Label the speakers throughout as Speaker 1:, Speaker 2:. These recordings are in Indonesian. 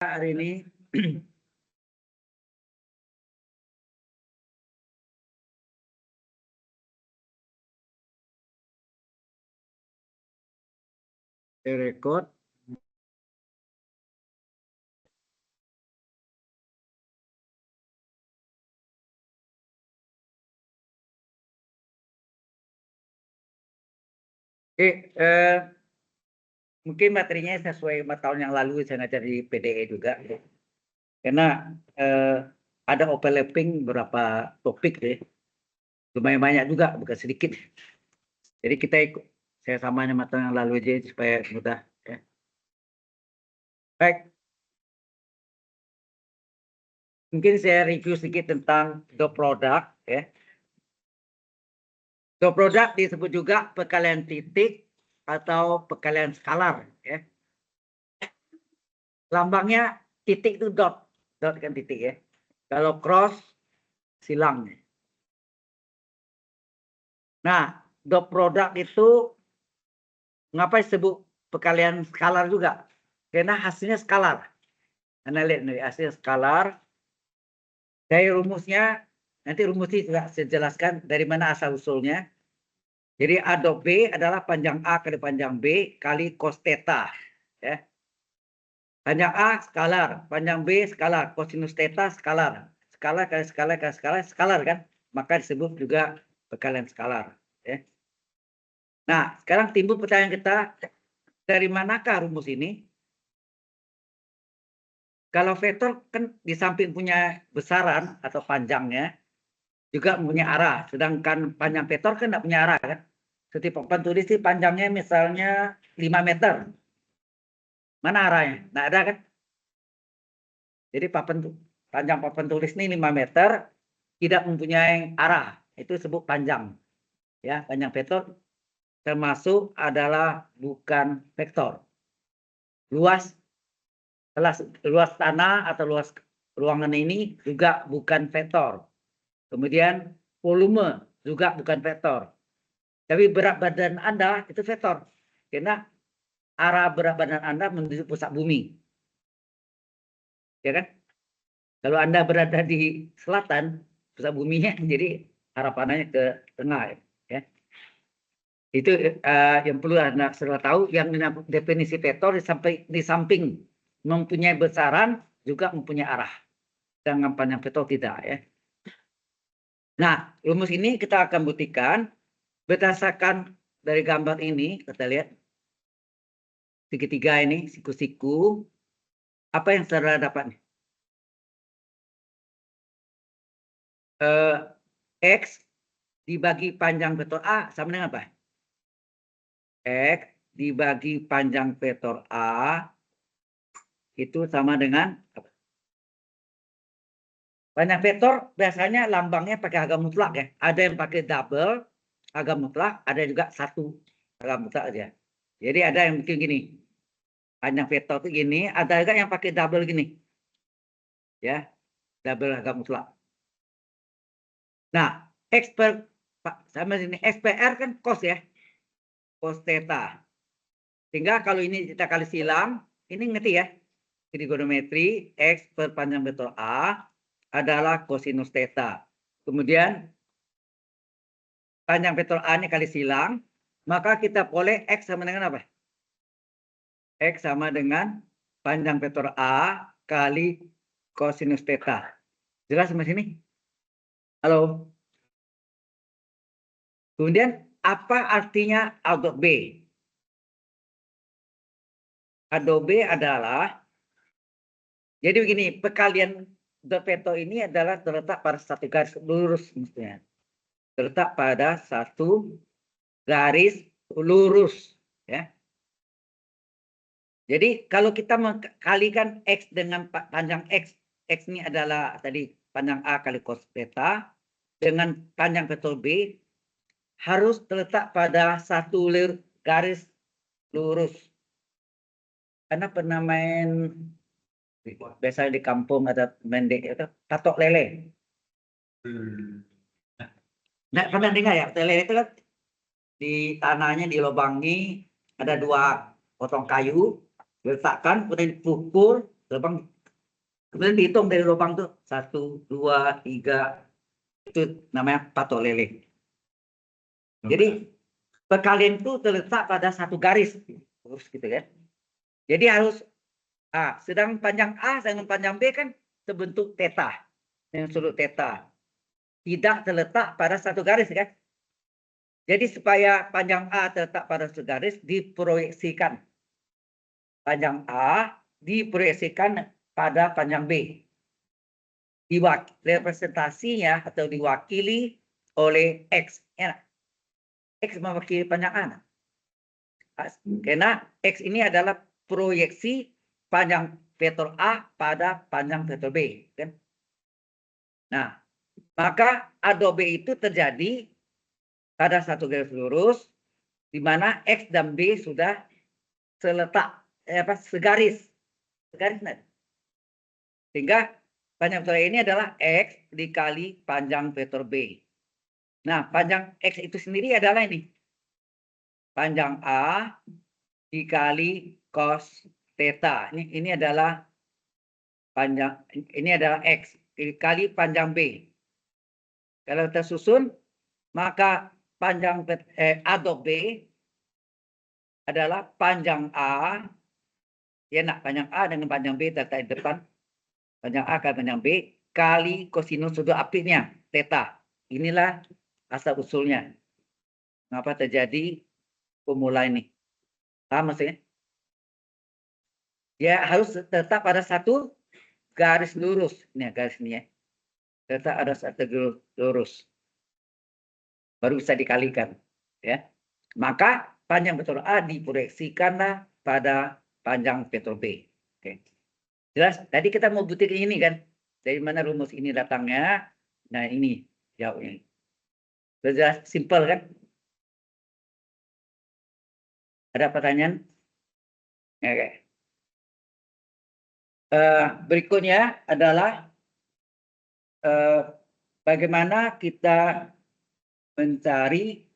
Speaker 1: hari ini record. Mungkin materinya sesuai 4 tahun yang lalu saya ngajar di PDE juga, karena ada overlapping beberapa topik, lumayan banyak juga, bukan sedikit. Jadi kita ikut, saya samain 4 tahun yang lalu aja supaya mudah. Ya. Baik, mungkin saya review sedikit tentang dot product. Ya. Dot product disebut juga perkalian titik atau perkalian skalar. Ya. Lambangnya titik itu dot kan titik ya. Kalau cross silang. Nah, dot product itu ngapa disebut perkalian skalar juga? Karena hasilnya skalar. Anda lihat nih hasilnya skalar. Dari rumusnya, nanti rumusnya juga saya jelaskan dari mana asal usulnya. Jadi A dot B adalah panjang A kali panjang B kali cos theta. Ya. Panjang A skalar, panjang B skalar, kosinus theta skalar. Skalar kali skalar kali skalar, skalar kan? Maka disebut juga perkalian skalar. Ya. Nah, sekarang timbul pertanyaan kita, dari manakah rumus ini? Kalau vektor kan di samping punya besaran atau panjangnya, juga punya arah. Sedangkan panjang vektor kan tidak punya arah kan? Seperti papan tulis sih panjangnya misalnya 5 meter. Mana arahnya? Tidak ada kan? Jadi panjang papan tulis ini 5 meter, tidak mempunyai arah. Itu disebut panjang. Ya, panjang vektor termasuk adalah bukan vektor. Luas tanah atau luas ruangan ini juga bukan vektor. Kemudian volume juga bukan vektor. Tapi berat badan Anda itu vektor. Karena arah berat badan Anda menuju pusat bumi. Ya kan? Kalau Anda berada di selatan, pusat buminya jadi arah panahnya ke tengah. Ya. Itu yang perlu Anda setelah tahu. Yang definisi vektor di samping mempunyai besaran juga mempunyai arah. Sedangkan panjang vektor tidak. Ya. Nah, rumus ini kita akan buktikan berdasarkan dari gambar ini. Kita lihat segitiga ini, siku-siku. Apa yang saudara dapat nih? X dibagi panjang vektor A sama dengan apa? X dibagi panjang vektor A itu sama dengan apa? Panjang vektor biasanya lambangnya pakai harga mutlak ya. Ada yang pakai double harga mutlak, ada juga satu harga mutlak aja. Jadi ada yang bikin gini. Panjang vektor itu gini, ada juga yang pakai double gini. Ya, double harga mutlak. Nah, X per sama sini X per R kan cos ya. Cos theta. Sehingga kalau ini kita kali silang, ini ngerti ya. Trigonometri X per panjang vektor A adalah kosinus theta. Kemudian panjang vektor A ini kali silang, maka kita boleh X sama dengan apa? X sama dengan panjang vektor A kali kosinus theta. Jelas sampai sini? Halo? Kemudian apa artinya A dot B? A dot B adalah, jadi begini, perkalian dot vektor ini adalah terletak pada satu garis lurus maksudnya. Terletak pada satu garis lurus ya. Jadi kalau kita mengkalikan X dengan panjang X ini adalah tadi panjang A kali cos theta dengan panjang vektor B harus terletak pada satu garis lurus. Karena pernah main biasanya di kampung ada main itu tatok lele. Nah, pernah dengar ya, lele itu kan di tanahnya dilobangi, ada 2 potong kayu, diletakkan, kemudian dipukul, lubang. Kemudian dihitung dari lubang tuh 1, 2, 3, itu namanya patok lele. Jadi perkalian itu terletak pada satu garis, lurus gitu kan. Jadi harus sedang panjang A dengan panjang B kan sebentuk theta, dengan sudut theta. Tidak terletak pada satu garis kan. Jadi supaya panjang A terletak pada satu garis, diproyeksikan. Panjang A diproyeksikan pada panjang B. Representasinya atau diwakili oleh X. Ya. X mewakili panjang A. Karena X ini adalah proyeksi panjang vektor A pada panjang vektor B. Kan? Nah, maka A do B itu terjadi pada satu garis lurus di mana X dan B sudah seletak segaris. Sehingga panjang vektor ini adalah X dikali panjang vektor B. Nah, panjang X itu sendiri adalah ini. Panjang A dikali cos theta. Ini adalah panjang, ini adalah X dikali panjang B. Kalau tersusun, maka panjang A do B adalah panjang A, ya nak panjang A dengan panjang B terletak di depan, panjang A kali panjang B kali kosinus sudut apitnya theta. Inilah asal usulnya. Mengapa terjadi formula ini? Paham maksudnya? Ya harus tetap pada satu garis lurus. Ini garis ini ya. Tetap ada satu garis lurus. Baru bisa dikalikan. Ya. Maka panjang vektor A diproyeksikanlah pada panjang vektor B. Oke. Jelas? Tadi kita mau buktikan ini kan. Dari mana rumus ini datangnya. Nah ini jawabnya. Jelas? Simple kan? Ada pertanyaan? Oke. Berikutnya adalah bagaimana kita mencari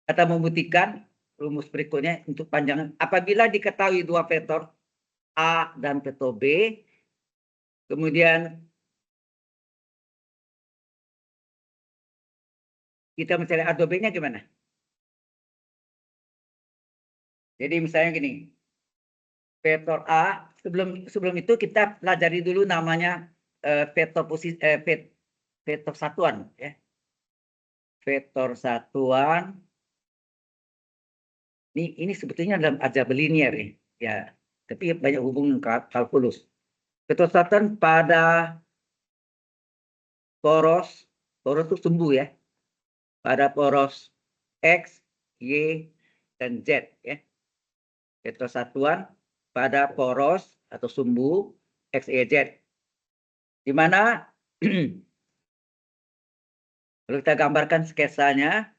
Speaker 1: atau membuktikan rumus berikutnya untuk panjang. Apabila diketahui dua vektor A dan vektor B, kemudian kita mencari A do B-nya gimana? Jadi misalnya gini, vektor A, sebelum itu kita pelajari dulu namanya vektor satuan ya. Vektor satuan ini sebetulnya dalam aljabar linier ya, tapi banyak hubungan kalkulus. Vektor satuan pada poros itu sumbu ya, pada poros X, Y, dan Z ya. Vektor satuan pada poros atau sumbu X, Y, Z. Di mana kalau kita gambarkan sketsanya,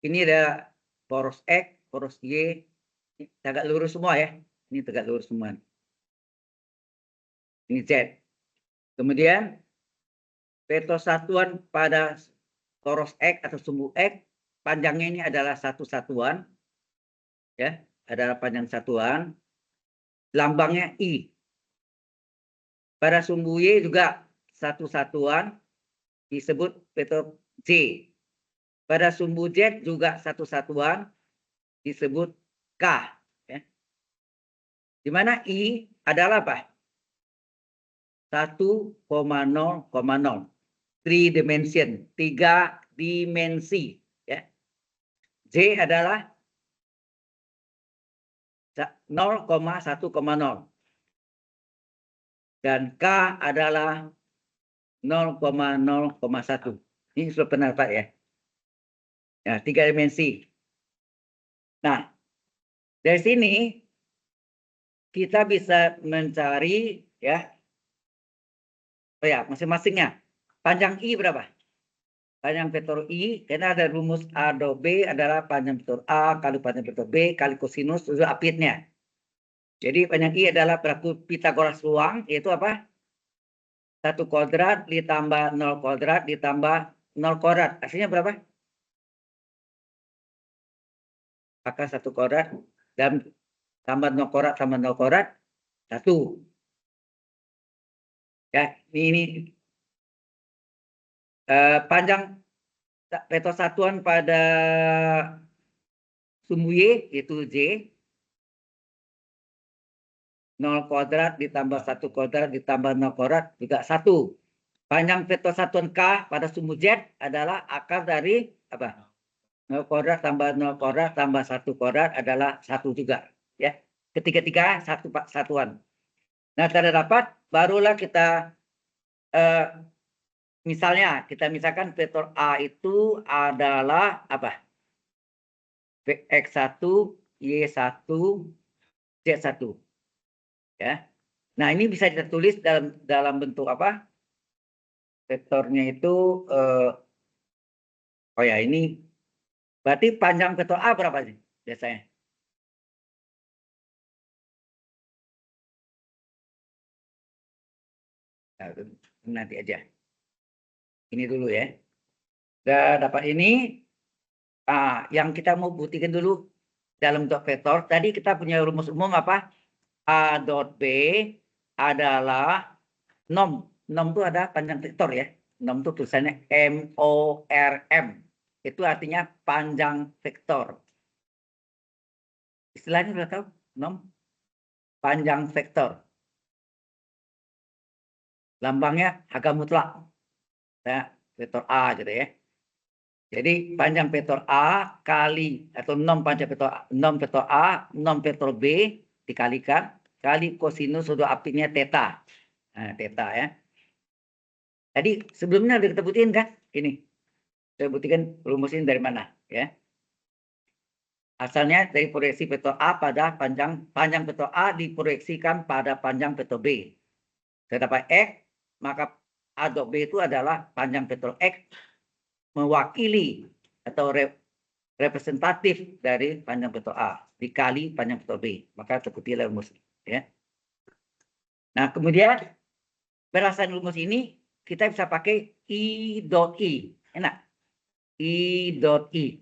Speaker 1: ini ada poros X, poros Y, tegak lurus semua ya. Ini tegak lurus semua. Ini Z. Kemudian vektor satuan pada poros X atau sumbu X, panjangnya ini adalah satu satuan. Ya, adalah panjang satuan. Lambangnya I. Pada sumbu Y juga satu satuan disebut vektor J. Pada sumbu Z juga satu satuan disebut K. Ya. Di mana I adalah apa? 1,0,0. 3 dimension, 3 dimensi. Ya. J adalah 0,1,0. Dan K adalah 0,0,1. Ini sudah pernah Pak ya. Ya, 3 dimensi. Nah, dari sini kita bisa mencari ya. Oh ya, masing-masingnya. Panjang I berapa? Panjang vektor I, karena ada rumus A do B adalah panjang vektor A kali panjang vektor B kali kosinus sudut apitnya. Jadi panjang I adalah berlaku Pitagoras ruang, yaitu apa? 1 kuadrat ditambah 0 kuadrat ditambah 0 kuadrat. Hasilnya berapa? akar 1 kuadrat dan tambah 0 kuadrat tambah 0 kuadrat 1. Ya, ini panjang vektor satuan pada sumbu Y yaitu J 0 kuadrat ditambah 1 kuadrat ditambah 0 kuadrat juga 1. Panjang vektor satuan K pada sumbu Z adalah akar dari apa? 0 kuadrat tambah 0 kuadrat tambah 1 kuadrat adalah 1 juga. Ya, ketiga-tiga satu satuan. Nah, tanda dapat barulah kita misalnya kita misalkan vektor A itu adalah apa? X1, Y1, Z1. Ya. Nah, ini bisa kita tulis dalam bentuk apa? Vektornya itu oh ya, ini berarti panjang vektor A berapa sih biasanya? Nah, nanti aja. Ini dulu ya. Sudah dapat ini. Yang kita mau buktikan dulu dalam bentuk vektor. Tadi kita punya rumus umum apa? A dot B adalah nom. Nom itu ada panjang vektor ya. Nom itu tulisannya MORM. Itu artinya panjang vektor. Istilahnya sudah tahu? Nom. Panjang vektor. Lambangnya harga mutlak. Ya, vektor A gitu ya. Jadi panjang vektor A kali atau nom panjang vektor A, nom vektor B dikalikan kali kosinus sudut apiknya theta. Nah, theta ya. Tadi sebelumnya udah kita buktiin kan? Ini. Saya buktikan rumus ini dari mana ya? Asalnya dari proyeksi vektor A pada panjang vektor A diproyeksikan pada panjang vektor B. Saya dapat X, maka A dot B itu adalah panjang vektor X mewakili atau representatif dari panjang vektor A dikali panjang vektor B, maka terkuti rumus ya. Nah, kemudian berdasarkan rumus ini kita bisa pakai I dot I. Enak. I dot I.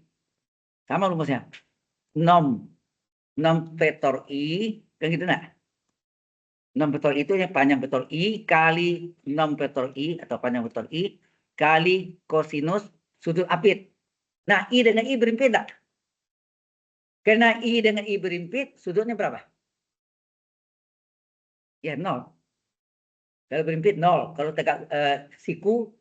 Speaker 1: Sama rumusnya. Nom vektor I kan gitu nah. Nom vektor itu yang panjang vektor I kali nom vektor I atau panjang vektor I kali kosinus sudut apit. Nah, I dengan I berimpit enggak? Karena I dengan I berimpit, sudutnya berapa? Ya, 0. Kalau berimpit 0. Kalau tegak siku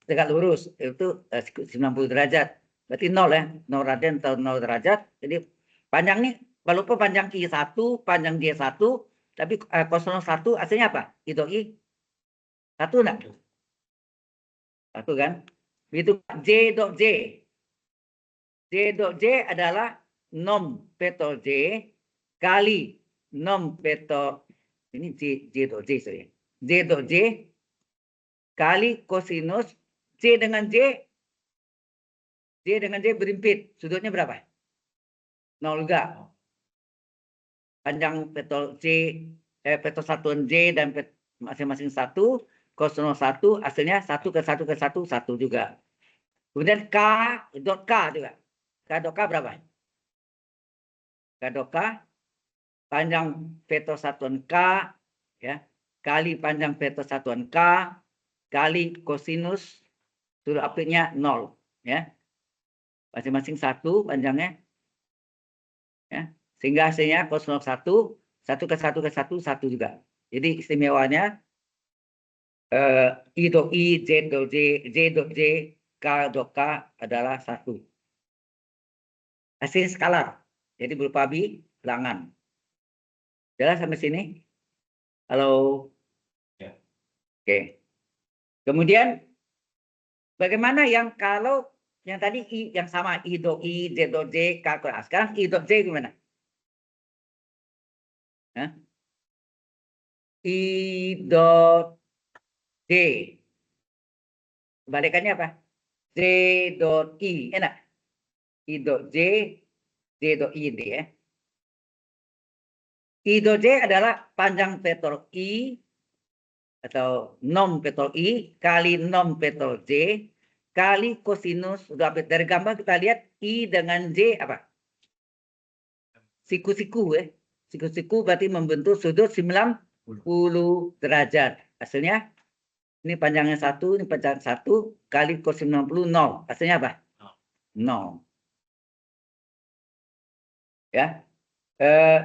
Speaker 1: tegak lurus, itu 90 derajat. Berarti 0 ya. 0 raden atau 0 derajat. Jadi panjang nih, walaupun panjang I1, panjang J1, tapi 01 hasilnya apa? I dot I. 1 enggak? 1 kan? Begitu J dot J. J dot J adalah nom vektor J kali nom vektor ini J dot J sorry. J dot J kali kosinus J dengan J berimpit. Sudutnya berapa? 0 juga. Panjang vektor J vektor satuan J dan masing-masing 1 cos 1 hasilnya 1 ke 1 ke 1 1 juga. Kemudian K dot K juga. K dot K berapa? K dot K panjang vektor satuan K ya kali panjang vektor satuan K kali kosinus sudut apiknya 0 ya. Masing-masing 1 panjangnya ya. Sehingga hasilnya cos 1 1 ke 1 ke 1 1 juga. Jadi istimewanya I dot I, J dot J, K dot K adalah 1. Hasil skalar. Jadi berupa bilangan. Jelas sampai sini? Halo. Ya. Oke. Kemudian bagaimana yang kalau yang tadi I yang sama I dot I, J dot J, K dot K. Sekarang I dot J gimana? Hah? I dot J. Kebalikannya apa? J dot I. Enak. I dot J, J dot I ini ya. I dot J adalah panjang vektor I atau nom vektor I kali nom vektor J kali kosinus. Udah dari gambar kita lihat I dengan J apa? siku-siku ya. Siku-siku berarti membentuk sudut 90 derajat. Hasilnya ini panjangnya 1, ini panjang 1 kali cos 90 0. Hasilnya apa? 0. Ya.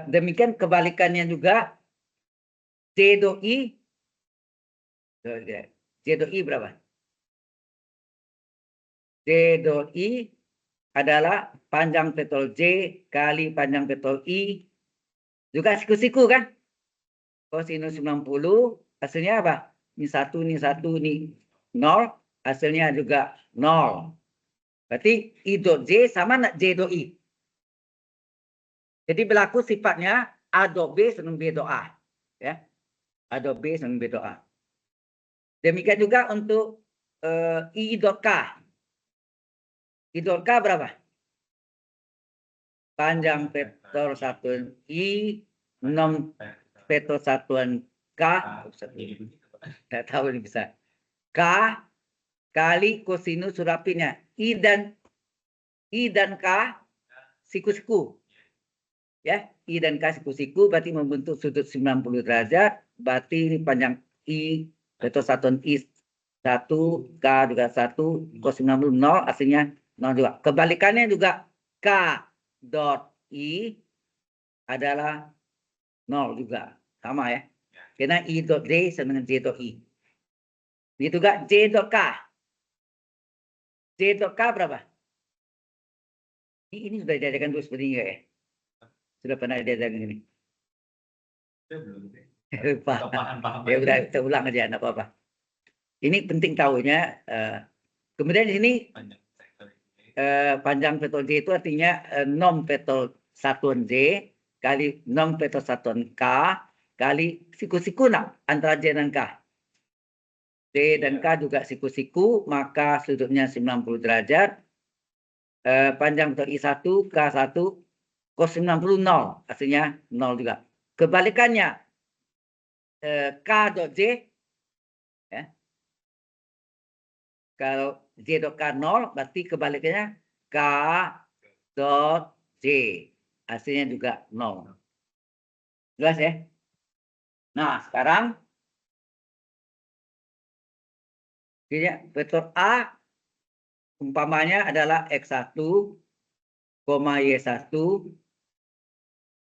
Speaker 1: Demikian kebalikannya juga J do I. J do I berapa? J do I adalah panjang vektor J kali panjang vektor I. Juga siku-siku kan? Kosinus 90 hasilnya apa? Ini 1, ini 1, ini 0. Hasilnya juga 0. Berarti I dot J sama J dot I. Jadi berlaku sifatnya A dot B sama B dot A. Ya. A dot B sama B dot A. Demikian juga untuk I dot K. I dot K berapa? Panjang vektor satuan I, 6 vektor satuan K. Tidak tahu ini bisa. K kali kosinus surapinnya. I dan K siku-siku. Ya, I dan K siku-siku berarti membentuk sudut 90 derajat. Berarti ini panjang I vektor satuan I 1, K juga 1, cos 90 0, hasilnya 0 juga. Kebalikannya juga K dot I adalah 0 juga. Sama ya. Karena I dot J sama dengan J dot I. Begitu juga J dot K. J dot K berapa? Ini sudah diajarkan dulu seperti ini ya. Sudah pernah diajarkan ini. Paham. Ya udah kita ulang aja, enggak apa-apa. Ini penting tahunya. Kemudian di sini panjang vektor J itu artinya nom vektor satuan J kali nom vektor satuan K kali siku-siku antara J dan K. J dan K juga siku-siku, maka sudutnya 90 derajat. Panjang vektor I1, K1, cos 90 0. Hasilnya 0 juga. Kebalikannya K dot J. Ya. Kalau J dot K 0, berarti kebalikannya K dot J. Hasilnya juga 0. Jelas ya? Nah, sekarang vektor A umpamanya adalah X1, Y1.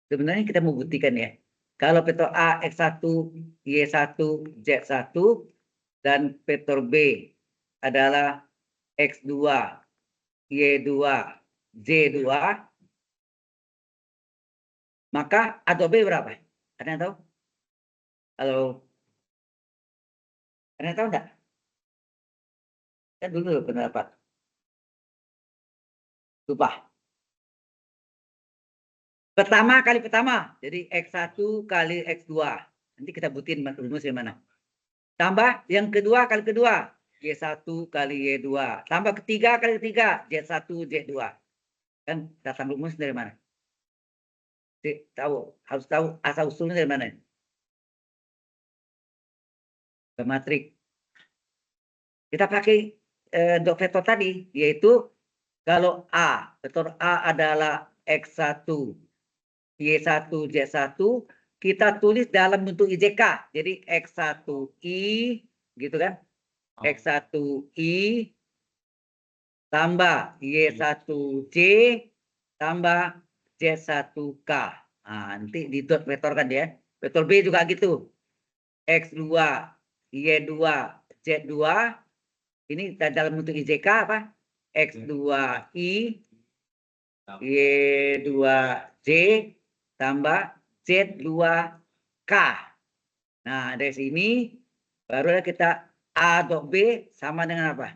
Speaker 1: Sebenarnya kita mau buktikan ya. Kalau vektor A X1, Y1, Z1 dan vektor B adalah X2, Y2, Z2, maka A dot B berapa? Ada yang tahu? Halo? Ada yang tahu enggak? Kan dulu pendapat. Lupa. Pertama kali pertama. Jadi X1 kali X2. Nanti kita buktiin rumusnya mana. Tambah yang kedua kali kedua. Y1 kali Y2. Tambah ketiga kali ketiga. Z1, Z2. Kan datang rumus dari mana? Harus tahu asal usulnya dari mana. Matrik. Kita pakai dot vektor tadi. Yaitu kalau A. Vektor A adalah X1, Y1, Z1. Kita tulis dalam bentuk IJK. Jadi X1I. Gitu kan. X1I tambah Y1J tambah Z1K. Nah, nanti di dot vektor kan ya. Vektor B juga gitu. X2, Y2, Z2. Ini dalam bentuk IJK apa? X2I, Y2J tambah Z2K. Nah, dari sini barulah kita A dot B sama dengan apa?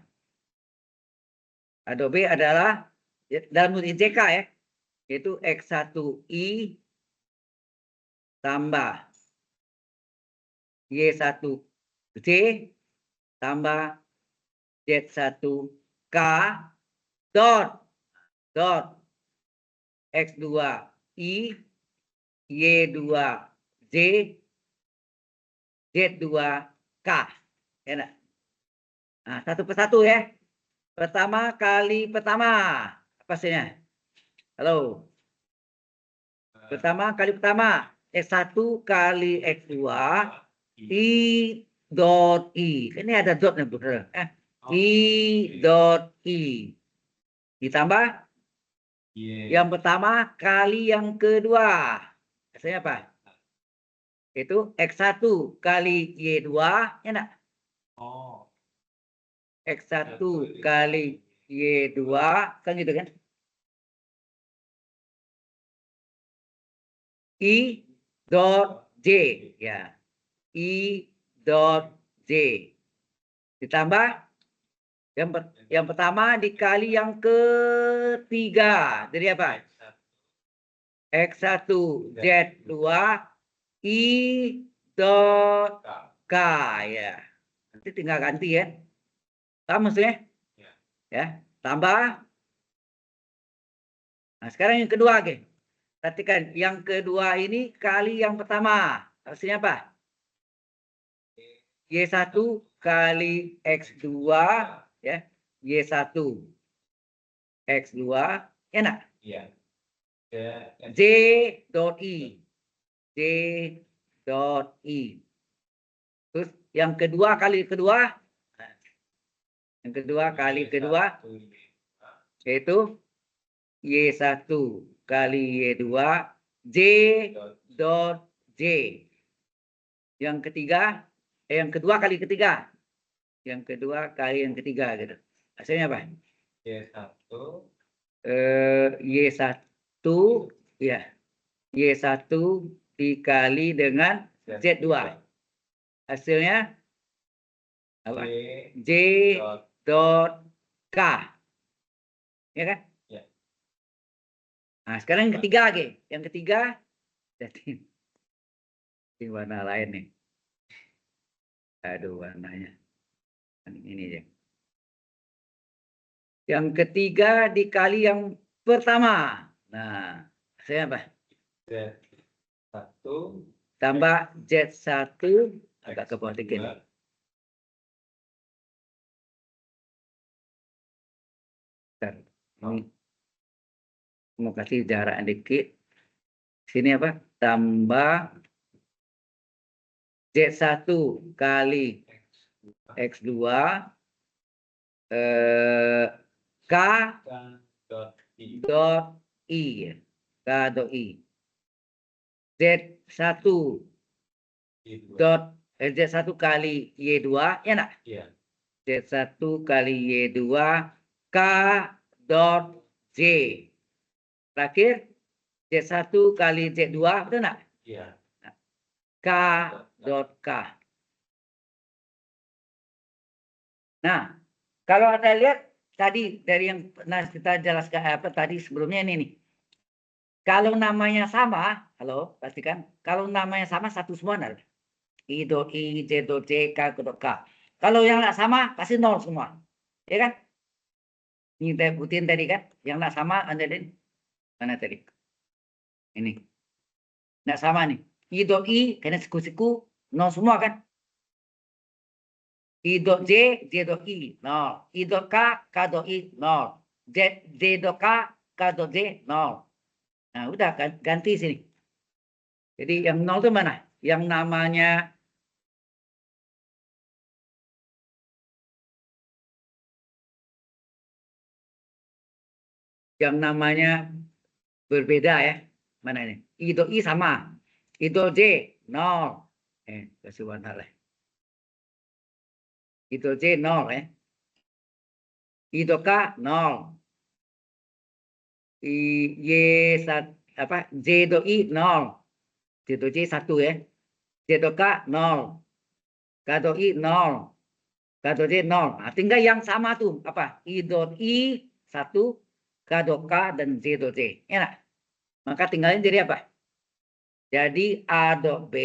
Speaker 1: A dot B adalah dalam bentuk IJK ya. Yaitu X1I tambah Y1J tambah Z1K dot X2I Y2J Z2K. Ya, nah, satu persatu ya. Pertama kali pertama. Apa hasilnya? Halo. Pertama, kali pertama. X1 kali X2 I dot I. Ini ada dot nih, Bro. I dot I. Ditambah yang pertama kali yang kedua. Hasilnya apa? Itu X1 kali Y2. Ya enggak? X1 kali Y2. Kan gitu kan? I dot J. Ya. I dot J. Ditambah yang pertama dikali yang ketiga. Jadi apa? X1 Z2 I dot K. Ya. Nanti tinggal ganti ya. Paham maksudnya? Ya. Tambah. Nah, sekarang yang kedua, oke. Perhatikan, yang kedua ini kali yang pertama. Hasilnya apa? Y1 kali X2 ya. Y1 X2 ya enggak? Iya. J dot I. J dot I. Terus yang kedua kali kedua. Yang kedua kali kedua yaitu Y1 kali Y2 J dot J. Yang ketiga, yang kedua kali ketiga. Yang kedua kali yang ketiga gitu. Hasilnya apa? Y1 ya. Y1 dikali dengan Z2. Hasilnya apa? J dot K. Ya kan? Ya. Nah, sekarang yang ketiga lagi. Yang ketiga jadi ini warna lain nih. Aduh, warnanya. Ini aja. Yang ketiga dikali yang pertama. Nah, saya apa? Z1 tambah Z1 agak ke bawah dikit. Ini mau kasih jarak dikit. Sini apa? Tambah Z1 kali X2 K dot I. K dot I. Z1 dot Z1 kali Y2 ya enggak? Iya. Z1 kali Y2 K dot J. Terakhir Z1 kali Z2 betul enggak? Iya. K dot K. Nah, kalau Anda lihat tadi dari yang pernah kita jelaskan apa tadi sebelumnya ini nih. Kalau namanya sama, halo, pastikan kalau namanya sama satu semua ada. I dot I, J dot J, K dot K. Kalau yang nggak sama pasti nol semua. Ya kan? Ini saya buktiin tadi kan, yang nggak sama Anda lihat mana tadi? Ini. Nggak sama nih. I dot I karena siku-siku nol semua kan? I dot J, J dot I, nol. I dot K, K dot I, nol. J dot K, K dot J, nol. Nah, udah ganti sini. Jadi yang nol itu mana? Yang namanya berbeda ya. Mana ini? I dot I sama. I dot J, nol. Kasih warna lah. I dot J, nol ya. I dot K, nol. J dot I, nol. J dot J, 1 ya. J dot K, nol. K dot I, nol. K dot J, nol. Nah, tinggal yang sama tuh. Apa? I dot I, 1. K dot K, dan J dot J. Ya nak? Maka tinggalin jadi apa? Jadi A dot B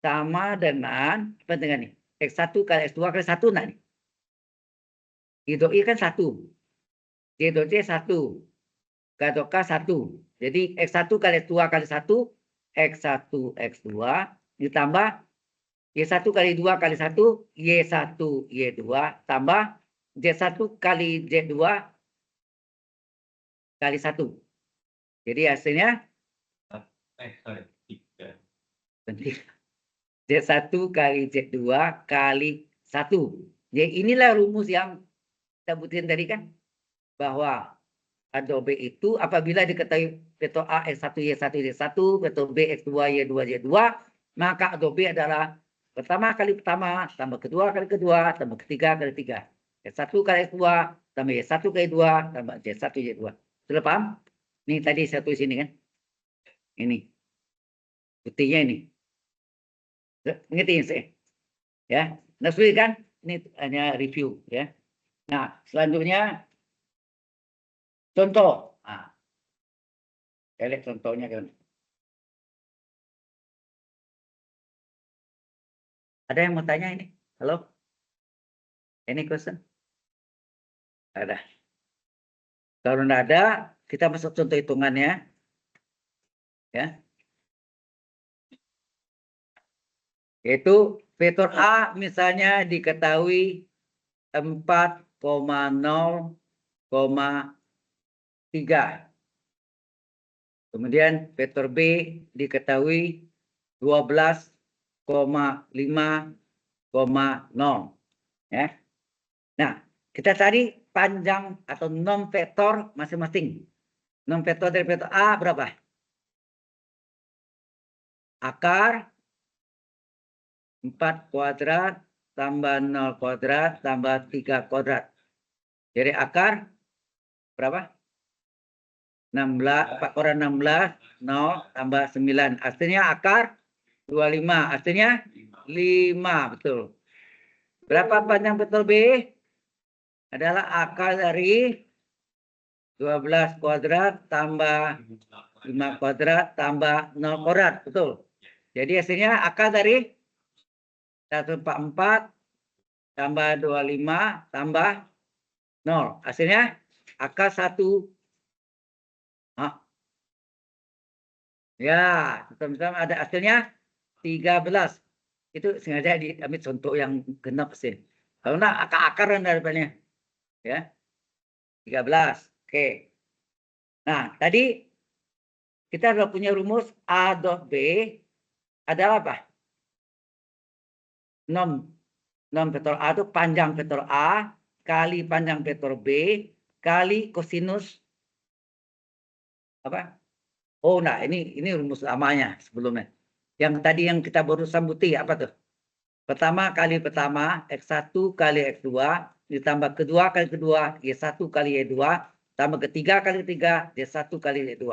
Speaker 1: sama dengan apa dengan nih? X1 kali X2 kali 1 nah nih. I dot I kan 1. J dot J 1. K dot K 1. Jadi X1 kali X2 kali 1. X1 X2 ditambah Y1 kali 2 kali 1. Y1 Y2 tambah Z1 kali Z2 kali 1. Jadi hasilnya Z1 kali Z2 kali 1. Jadi inilah rumus yang kita butuhin tadi kan. Bahwa Adobe itu apabila diketahui vektor A X1 Y1 Z1, vektor B X2 Y2 Z2, maka Adobe adalah pertama kali pertama, tambah kedua kali kedua, tambah ketiga kali tiga. X1 kali X2, tambah Y1 kali 2, tambah Z1 Y2. Sudah paham? Ini tadi saya tulis ini kan. Ini. Buktinya ini. Ngerti saya? Ya. Nah, sulit kan? Ini hanya review ya. Nah, selanjutnya contoh. Nah, saya lihat contohnya kan. Ada yang mau tanya ini? Halo? Any question? Ada. Kalau tidak ada, kita masuk contoh hitungannya. Ya. Yaitu vektor A misalnya diketahui 4,0,3. Kemudian vektor B diketahui 12,5,0. Ya. Nah, kita cari panjang atau nom vektor masing-masing. Nom vektor dari vektor A berapa? Akar 4 kuadrat tambah 0 kuadrat tambah 3 kuadrat. Jadi akar berapa? 16, 4 kuadrat 16, 0 tambah 9. Hasilnya akar 25. Hasilnya 5, betul. Berapa panjang vektor B? Adalah akar dari 12 kuadrat tambah 5 kuadrat tambah 0 kuadrat, betul. Jadi hasilnya akar dari 144 tambah 25 tambah 0. Hasilnya akar 1. Ya, teman-teman ada hasilnya 13. Itu sengaja diambil contoh yang genap sih. Karena akar-akaran daripadanya. Ya, 13. Oke. Nah, tadi kita sudah punya rumus A dot B adalah apa? Nom vektor A itu panjang vektor A kali panjang vektor B kali kosinus apa? Oh, nah ini rumus lamanya sebelumnya. Yang tadi yang kita baru sambuti apa tuh? Pertama kali pertama X1 kali X2 ditambah kedua kali kedua Y1 kali Y2 tambah ketiga kali ketiga Y1 kali Y2.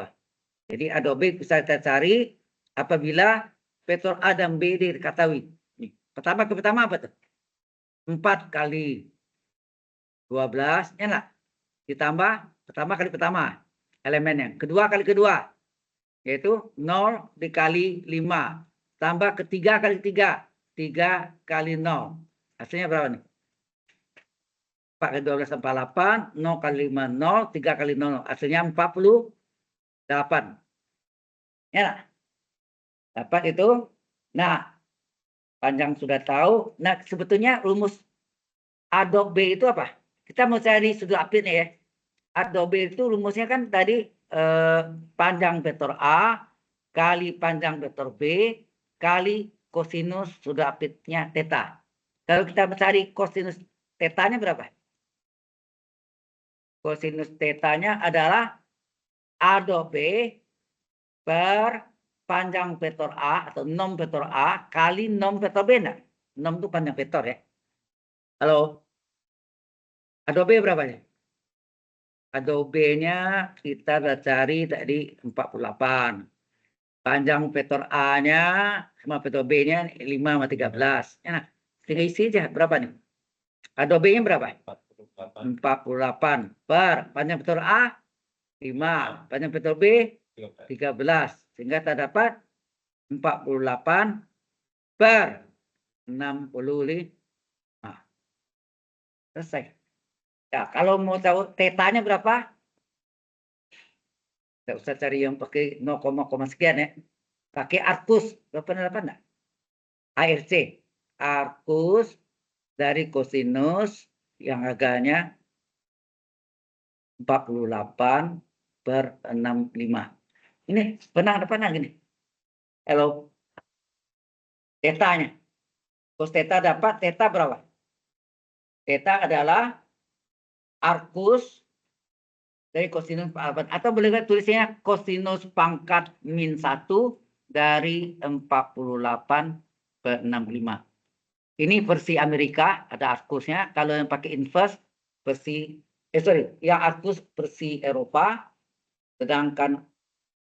Speaker 1: Jadi Adobe bisa kita cari apabila vektor A dan B diketahui. Pertama ke pertama apa tuh? 4 kali 12 ya enggak? Ditambah pertama kali pertama elemennya. Kedua kali kedua yaitu 0 dikali 5 tambah ketiga kali 3 3 kali 0. Hasilnya berapa nih? 4 kali 12 tambah 8, 0 kali 5 0, 3 kali 0 hasilnya 48. Ya, dapat itu. Nah, panjang sudah tahu. Nah, sebetulnya rumus Adobe itu apa? Kita mau cari sudut apitnya ya. Adobe itu rumusnya kan tadi panjang vektor A kali panjang vektor B kali kosinus sudut apitnya theta. Kalau kita mencari kosinus tetanya berapa? Kosinus tetanya adalah Adobe per panjang vektor A atau nom vektor A kali nom vektor B. Nah, nom itu panjang vektor ya. Halo. Adobe berapa ya? Adobe-nya kita sudah cari tadi 48. Panjang vektor A-nya sama vektor B-nya 5 sama 13. Ya, tinggal isi aja berapa nih? Adobe-nya berapa? 48 per panjang vektor A 5, panjang vektor B 13. Sehingga kita dapat 48 per 65. Nah, selesai. Ya, kalau mau tahu tetanya berapa? Tidak usah cari yang pakai 0, sekian ya. Pakai arcus. Berapa enggak? ARC. Arcus dari kosinus yang harganya 48 per 65. Ini pernah gini. Hello. Tetanya. Cos theta dapat theta berapa? Theta adalah arcus dari kosinus pangkat, atau boleh tulisnya kosinus pangkat min 1 dari 48/65. Ini versi Amerika, ada arcusnya. Kalau yang pakai inverse versi yang arcus versi Eropa, sedangkan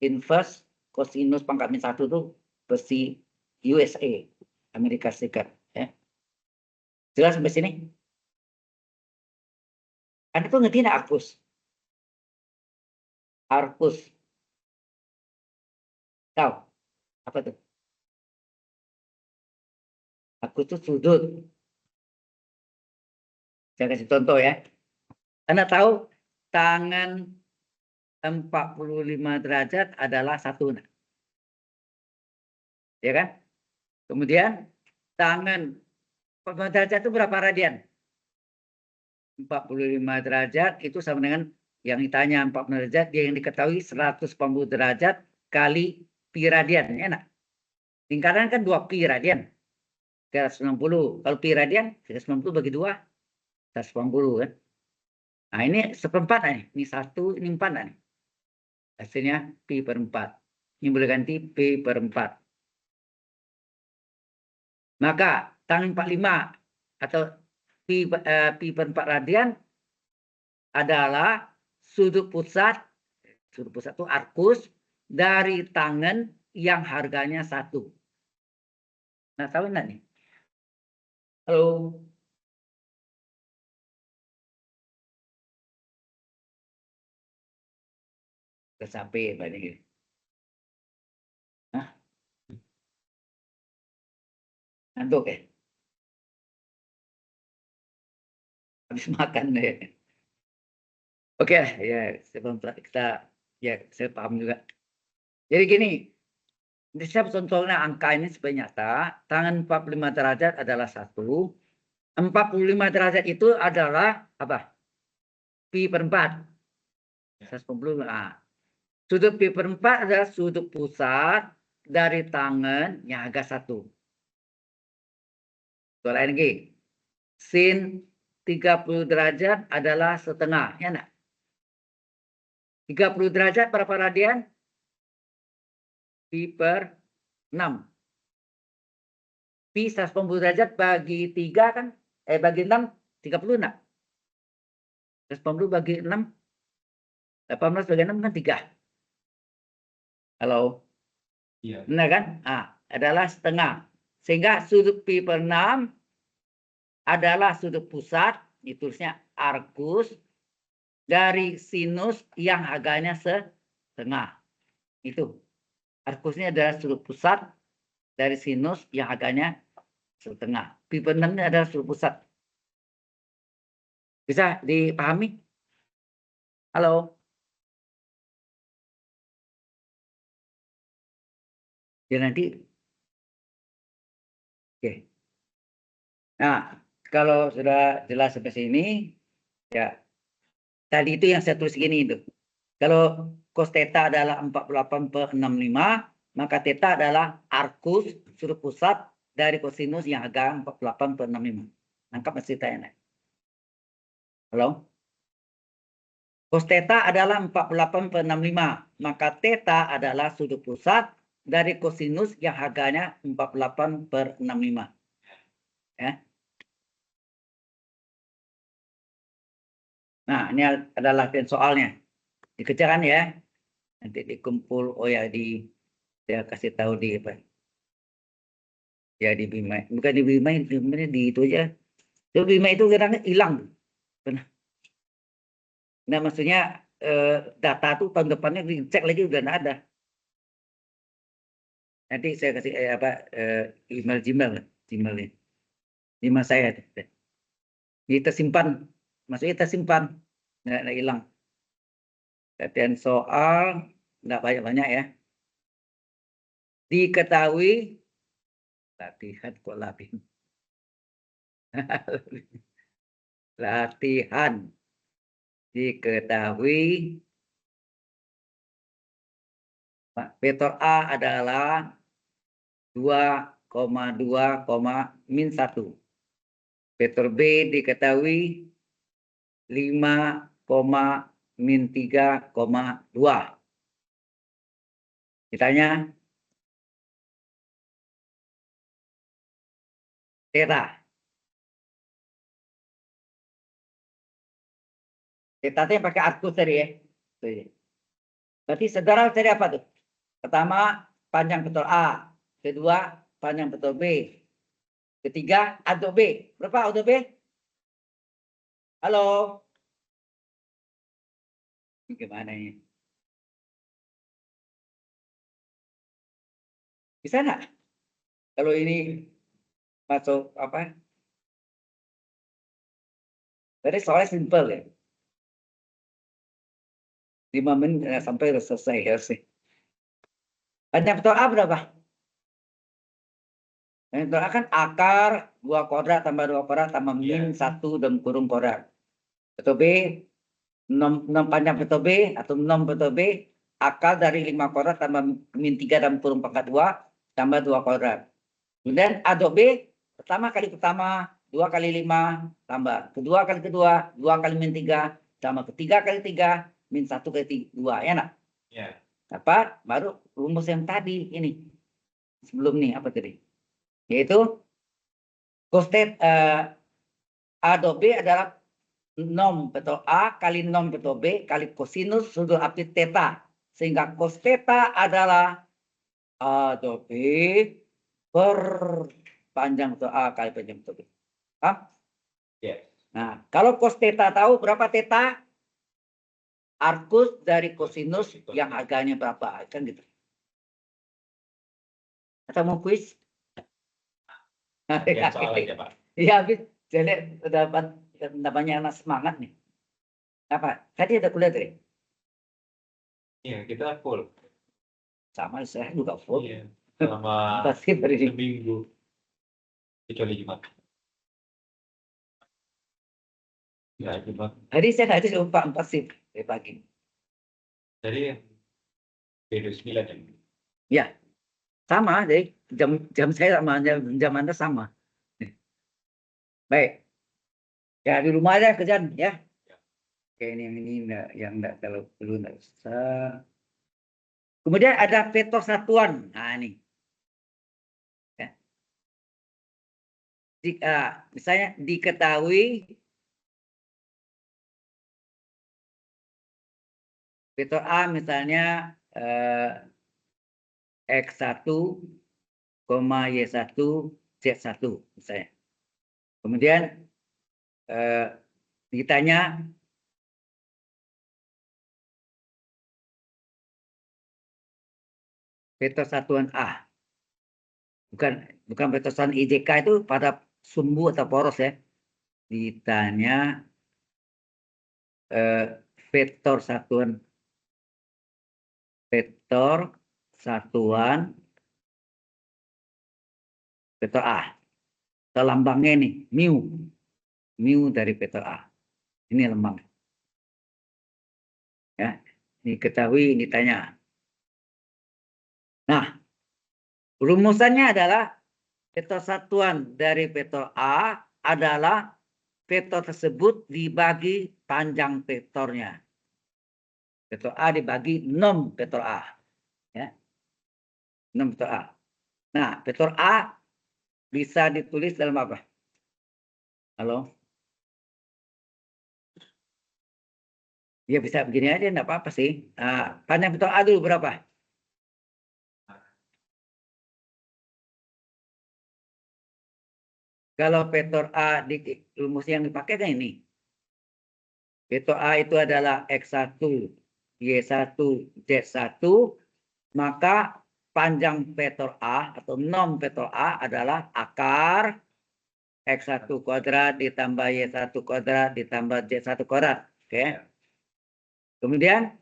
Speaker 1: inverse kosinus pangkat min 1 itu versi USA, Amerika Serikat. Ya. Jelas sampai sini? Anda tuh ngerti nggak arcus? Arcus. Tahu? Apa tuh? Arcus itu sudut. Saya kasih contoh ya. Anda tahu tangan 45 derajat adalah satu. Ya kan? Kemudian tangan 45 derajat itu berapa radian? 45 derajat itu sama dengan yang ditanya 40 derajat, dia yang diketahui 180 derajat kali pi radian. Enak. Lingkaran kan 2 pi radian. 360. Kalau pi radian, 390 bagi 2, 180 kan. Nah ini seperempat nih. Ini 1, ini 4 nih. Hasilnya pi per 4. Ini boleh ganti pi per 4. Maka tangan 45 atau pi per 4 radian adalah sudut pusat itu arcus dari tangen yang harganya 1. Nah, tahu nggak nih? Halo. Kesape Pak ini. Hah? Ngantuk ya? Habis makan deh. Oke, ya sebelum kita ya saya paham juga. Jadi gini, setiap contohnya angka ini sebenarnya nyata, tangan 45 derajat adalah 1. 45 derajat itu adalah apa? Pi per 4. 180. Nah, sudut pi per 4 adalah sudut pusat dari tangan yang agak 1. Soal lain lagi. Sin 30 derajat adalah setengah. Ya enggak? 30 derajat berapa radian? Pi per 6. Pi 180 derajat bagi 3 kan? Bagi 6, 30 enggak? 180 bagi 6, 18 bagi 6 kan 3. Halo? Iya. Benar kan? Ah, adalah setengah. Sehingga sudut pi per 6 adalah sudut pusat, ditulisnya arcus, dari sinus yang harganya setengah. Itu. Arcusnya adalah sudut pusat dari sinus yang harganya setengah. Pi per 6 ini adalah sudut pusat. Bisa dipahami? Halo? Ya nanti. Oke. Nah, kalau sudah jelas sampai sini, ya tadi itu yang saya tulis gini itu. Kalau cos theta adalah 48/65, maka theta adalah arcus sudut pusat dari kosinus yang agak 48/65. Nangkap masih tanya. Halo? Cos theta adalah 48/65, maka theta adalah sudut pusat dari kosinus yang harganya 48/65. Ya. Nah, ini adalah latihan soalnya. Dikerjakan ya. Nanti dikumpul, oh ya saya kasih tahu di apa? Ya di Bima. Bukan di Bima, di itu aja. Di Bima itu kadang hilang. Nah, maksudnya data tuh tahun depannya dicek lagi udah nggak ada. Nanti saya kasih email Gmail email saya. Ini tersimpan, maksudnya tersimpan, nggak hilang. Latihan soal nggak banyak-banyak ya. Diketahui latihan kok latihan. Latihan diketahui vektor A adalah 2,2, min 1. Vektor B diketahui 5, min 3,2. Ditanya theta. Theta itu yang pakai arcus tadi ya. Berarti saudara tadi apa tuh? Pertama, panjang vektor A. Kedua, panjang vektor B. Ketiga, A untuk B. Berapa A untuk B? Halo? Ini gimana ini? Bisa nggak? Kalau ini masuk apa? Jadi soalnya simple ya. 5 menit sampai selesai harusnya. Panjang vektor A berapa? Panjang vektor A kan akar 2 kuadrat tambah 2 kuadrat tambah min 1 dan kurung kuadrat. Vektor B, 6 panjang vektor B atau 6 vektor B, akar dari 5 kuadrat tambah min 3 dan kurung pangkat 2 tambah 2 kuadrat. Kemudian A dot B, pertama kali pertama, 2 kali 5 tambah. Kedua kali kedua, 2 kali min 3 tambah. Ketiga kali 3, min 1 kali 2. Ya nak? Ya. Dapat baru rumus yang tadi ini. Sebelum nih apa tadi? Yaitu cos A dot B adalah nom vektor A kali nom vektor B kali kosinus sudut apit theta. Sehingga cos theta adalah A dot B per panjang vektor A kali panjang vektor B. Paham? Yes. Nah, kalau cos theta tahu berapa theta? Arcus dari kosinus yang harganya berapa? Kan gitu. Atau mau kuis?
Speaker 2: Ya, soal aja, Pak.
Speaker 1: Iya, habis jadi dapat namanya anak semangat nih. Apa? Tadi ada kuliah tadi?
Speaker 2: Iya, kita full.
Speaker 1: Sama saya juga full.
Speaker 2: Iya, selama
Speaker 1: Pasti
Speaker 2: seminggu. Kecuali Jumat. Ya, Jumat.
Speaker 1: Hari saya nggak ada cuma 4 shift dari pagi.
Speaker 2: Jadi B29 ya?
Speaker 1: Ya, sama. Jadi jam saya sama jam Anda sama. Baik. Ya di rumah aja kerjaan ya. Oke, ini yang enggak kalau perlu enggak usah. Kemudian ada vektor satuan. Nah, ini. Ya. Misalnya diketahui vektor A misalnya X1, Y1, Z1 misalnya. Kemudian ditanya vektor satuan A. Bukan vektor satuan IJK itu pada sumbu atau poros ya. Ditanya vektor satuan vektor A. Atau lambangnya nih, mu dari vektor A. Ini lambang. Ya, diketahui ditanya. Nah, rumusannya adalah vektor satuan dari vektor A adalah vektor tersebut dibagi panjang vektornya. Vektor A dibagi nom vektor A. Ya. Nom vektor A. Nah, vektor A bisa ditulis dalam apa? Halo? Ya bisa begini aja, enggak apa-apa sih. Panjang vektor A dulu berapa? Kalau vektor A di rumus yang dipakai kan ini. Vektor A itu adalah X1, Y1, Z1, maka panjang vektor A atau nom vektor A adalah akar X1 kuadrat ditambah Y1 kuadrat ditambah Z1 kuadrat. Oke. Kemudian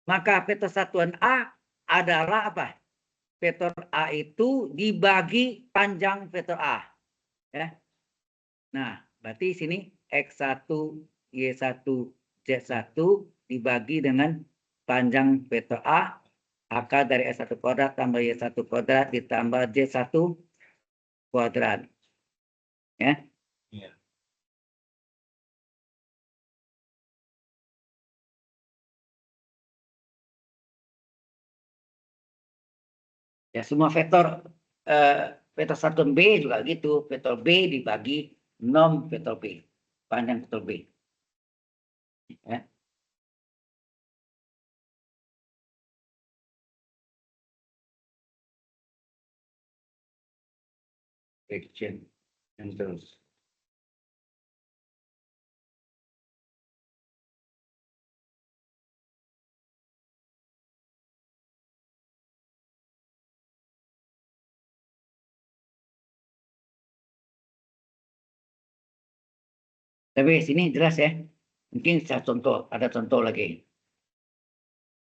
Speaker 1: maka vektor satuan A adalah apa? Vektor A itu dibagi panjang vektor A. Ya. Nah, berarti sini X1, Y1, Z1 dibagi dengan panjang vektor A Akar dari S1 kuadrat tambah Y1 kuadrat ditambah Z1 kuadrat. Ya.
Speaker 2: Iya.
Speaker 1: Ya, semua vektor vektor satuan B juga gitu. Vektor B dibagi nom vektor B. Panjang vektor B. Ya. Section dan terus. Tapi sini jelas ya. Mungkin saya contoh, ada contoh lagi.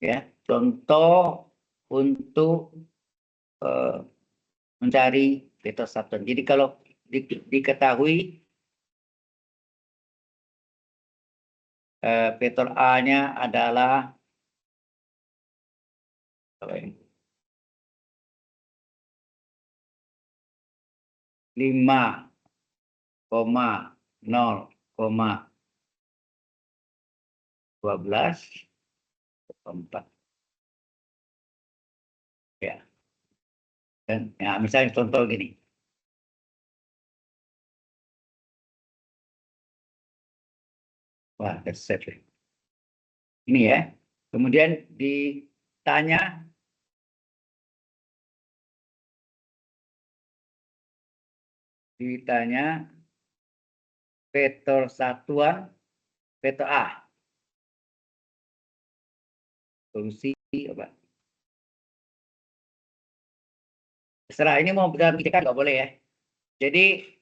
Speaker 1: Ya, contoh untuk mencari vektor satuan. Jadi kalau diketahui vektor A-nya adalah apa ini? 5,0,12 ya. Dan ya, misalnya contoh gini. Wah, terset. Ini ya. Kemudian ditanya vektor satuan vektor A. Solusi apa? Setelah ini mau dalam ITK nggak boleh ya. Jadi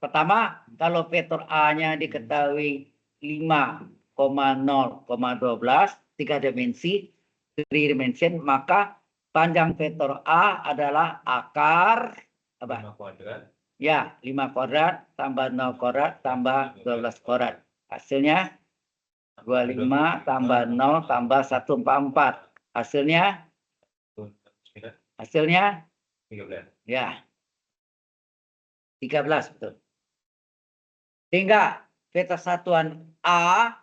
Speaker 1: pertama kalau vektor A-nya diketahui 5,0,12 3 dimensi, 3 dimension, maka panjang vektor A adalah akar apa?
Speaker 2: 5 kuadrat.
Speaker 1: Ya, 5 kuadrat tambah 0 kuadrat tambah 12 kuadrat. Hasilnya 25 tambah 0 tambah 144. Hasilnya
Speaker 2: 13.
Speaker 1: ya 13 betul. Sehingga vektor satuan A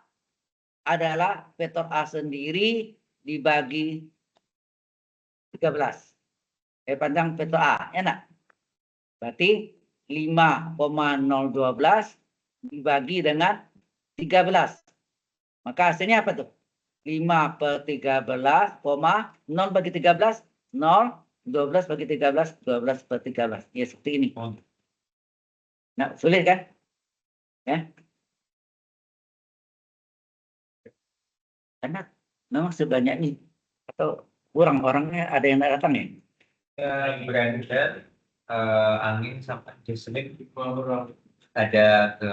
Speaker 1: adalah vektor A sendiri dibagi 13. Panjang vektor A, enak. Berarti 5,012 dibagi dengan 13. Maka hasilnya apa tuh? 5/13, 0 bagi 13, 0, 12 bagi 13, 12/13. Ya, seperti ini. Nah, sulit kan? Ya. Karena memang sebanyak ini. Atau kurang orangnya, ada yang datang ya?
Speaker 2: Brandon, angin sama Jessenik ada ke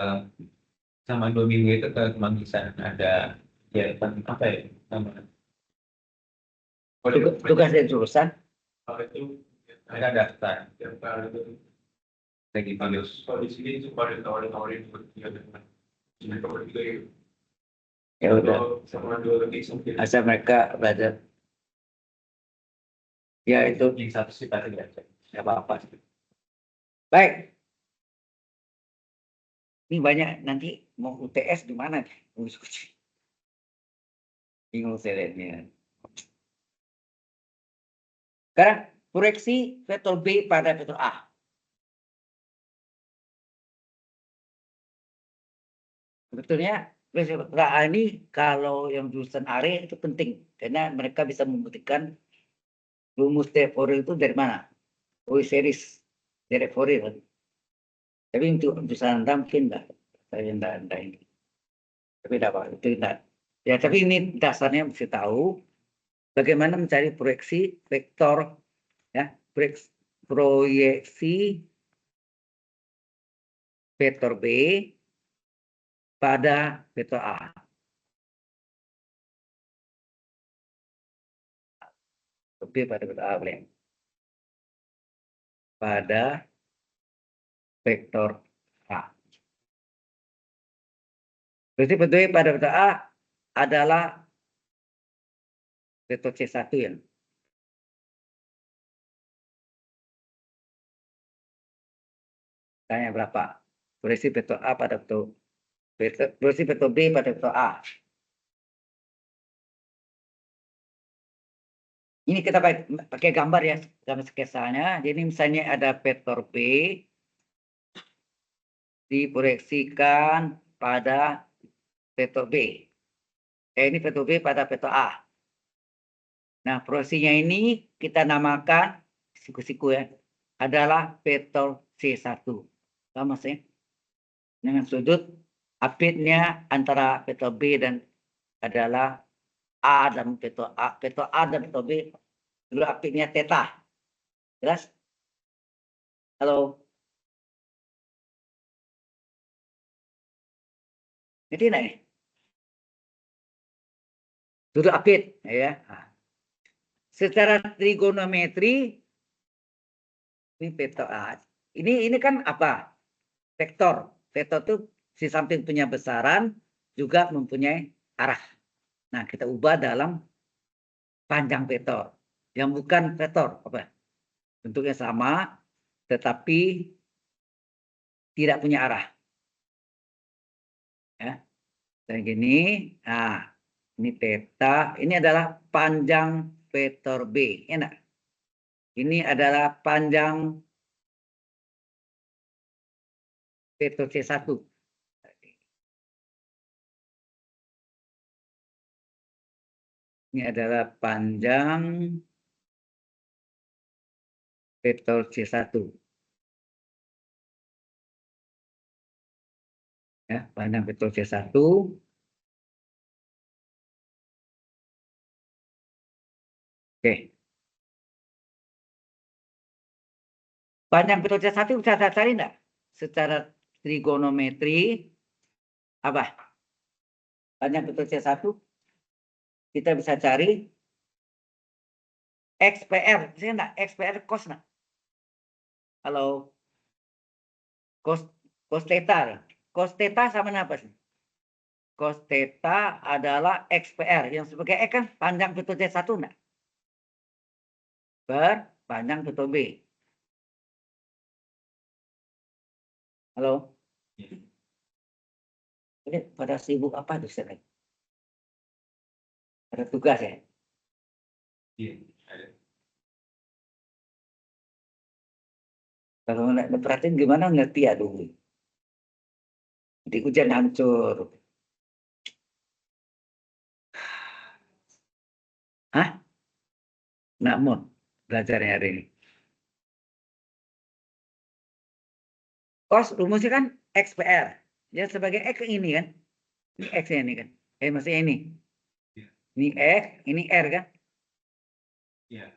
Speaker 2: sama 2 minggu itu ke Kemanggisan ada ya apa ya namanya
Speaker 1: Tugas dan jurusan.
Speaker 2: mereka daftar lagi virus
Speaker 1: Ya udah. Asal mereka belajar. Ya itu
Speaker 2: yang satu sih tadi aja.
Speaker 1: nggak apa-apa. Baik. Ini banyak nanti mau UTS di mana nih? Bingung saya lihatnya. Sekarang proyeksi vektor B pada vektor A. Sebetulnya vektor A ini kalau yang jurusan area itu penting karena mereka bisa membuktikan rumus Fourier itu dari mana? Fourier series dari Fourier. Tapi untuk jurusan Anda mungkin enggak. Saya enggak ini. Tapi tidak apa, itu enggak. Ya, tapi ini dasarnya mesti tahu bagaimana mencari proyeksi vektor ya, proyeksi vektor B pada vektor A. B pada vektor A boleh. Pada vektor A. Berarti pada vektor A adalah Vektor C1 ya. Tanya berapa? Proyeksi vektor A pada proyeksi vektor B pada vektor A. Ini kita pakai gambar ya, gambar sketsanya. Jadi misalnya ada vektor B diproyeksikan pada vektor B. Ini vektor B pada vektor A. Nah, proyeksinya ini kita namakan siku-siku ya, adalah vektor C1. Paham maksudnya? Dengan sudut apitnya antara vektor B dan adalah A dan vektor A dan vektor B, dulu apitnya theta. Jelas? Halo? Jadi nih, sudut apit ya. Secara trigonometri ini vektor A. Ini kan apa? Vektor. Vektor itu di samping punya besaran juga mempunyai arah. Nah, kita ubah dalam panjang vektor yang bukan vektor apa? Bentuknya sama tetapi tidak punya arah. Ya. Dan gini, nah, ini theta, ini adalah panjang vektor B. Enak. Ini adalah panjang vektor C1. Ini adalah panjang vektor C1. Ya, panjang vektor C1. Oke. Panjang vektor C1 bisa saya cari enggak? Secara trigonometri apa? Panjang vektor C1 kita bisa cari XPR. Bisa enggak? XPR cos enggak? Halo. Cos theta. Cos theta sama apa sih? Cos theta adalah XPR yang sebagai X kan panjang vektor C1 enggak? Per panjang vektor B. Halo. Ini pada sibuk apa tuh sekarang? Ada tugas ya?
Speaker 2: Iya, ada.
Speaker 1: Kalau nggak perhatiin gimana ngerti ya dulu. Di hujan hancur. Hah? Nggak mau belajarnya hari ini. Cos rumusnya kan XPR. Ya sebagai X ini kan. Ini X ini kan. Maksudnya ini. Ini X, ini R kan.
Speaker 2: Iya.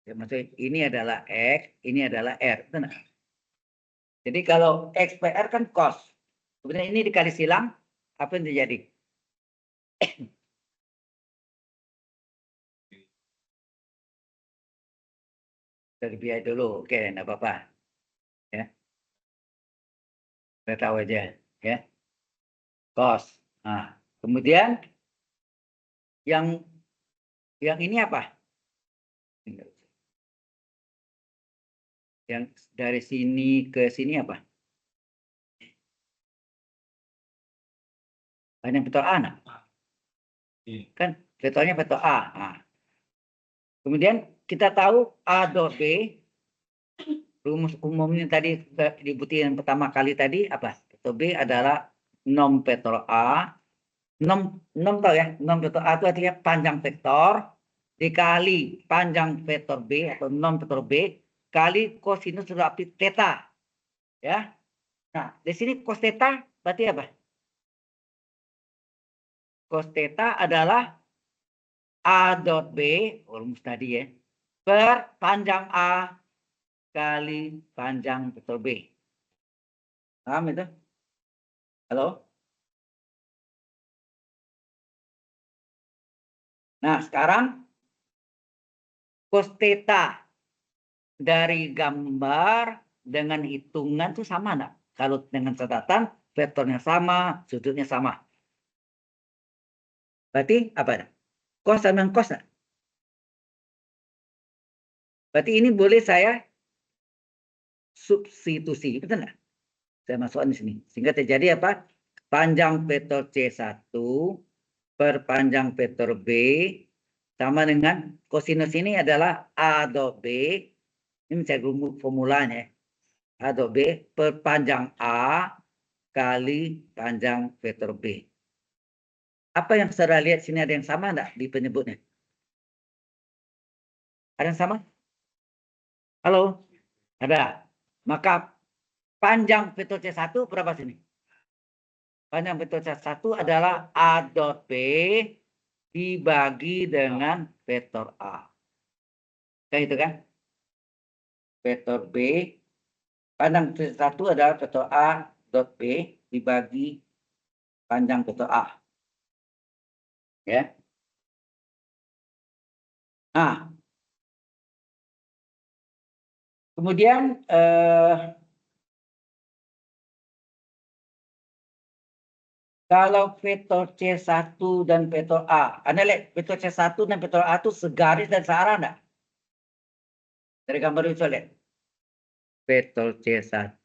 Speaker 1: Ya, maksudnya ini adalah X, ini adalah R. Benar. Jadi kalau XPR kan cos. Kemudian ini dikali silang, apa yang terjadi? Dari biaya dulu, oke, enggak apa-apa. Ya. Kita tahu aja, ya. Cos. Nah, kemudian yang ini apa? Yang dari sini ke sini apa? Panjang vektor A, nah. Kan vektornya vektor A. Nah. Kemudian kita tahu A dot B, rumus umumnya tadi dibuktikan pertama kali tadi apa? Vektor B adalah nom vektor A. Nom tahu ya, nom vektor A itu artinya panjang vektor dikali panjang vektor B atau nom vektor B kali kosinus dari theta. Ya. Nah, di sini cos theta berarti apa? Cos theta adalah A dot B, rumus tadi ya, per panjang A kali panjang vektor B. Paham itu? Halo? Nah, sekarang cos theta dari gambar dengan hitungan itu sama enggak? Kalau dengan catatan vektornya sama, sudutnya sama. Berarti apa? Cos sama cos nggak? Berarti ini boleh saya substitusi, betul nggak? Saya masukkan di sini. Sehingga terjadi apa? Panjang vektor C1 per panjang vektor B sama dengan kosinus ini adalah A dot B. Ini saya formulanya. A dot B per panjang A kali panjang vektor B. Apa yang saudara lihat sini, ada yang sama enggak di penyebutnya? Ada yang sama? Halo? Ada. Maka panjang vektor C1 berapa sini? Panjang vektor C1 adalah A dot B dibagi dengan vektor A. Kayak itu kan? Vektor B, panjang vektor C1 adalah vektor A dot B dibagi panjang vektor A. Ya. Nah, kemudian kalau vektor C1 dan vektor A, Anda lihat vektor C1 dan vektor A itu segaris dan searah enggak? Dari gambar itu lihat. Vektor C1,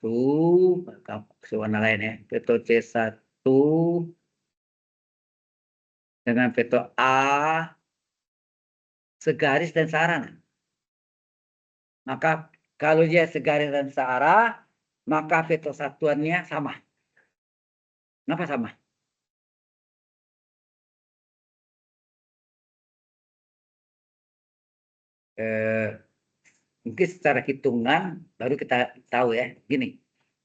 Speaker 1: warna lain ya. Vektor C1 dengan vektor A segaris dan searah. Maka kalau dia segaris dan searah, maka vektor satuannya sama. Kenapa sama? Mungkin secara hitungan baru kita tahu ya. Gini,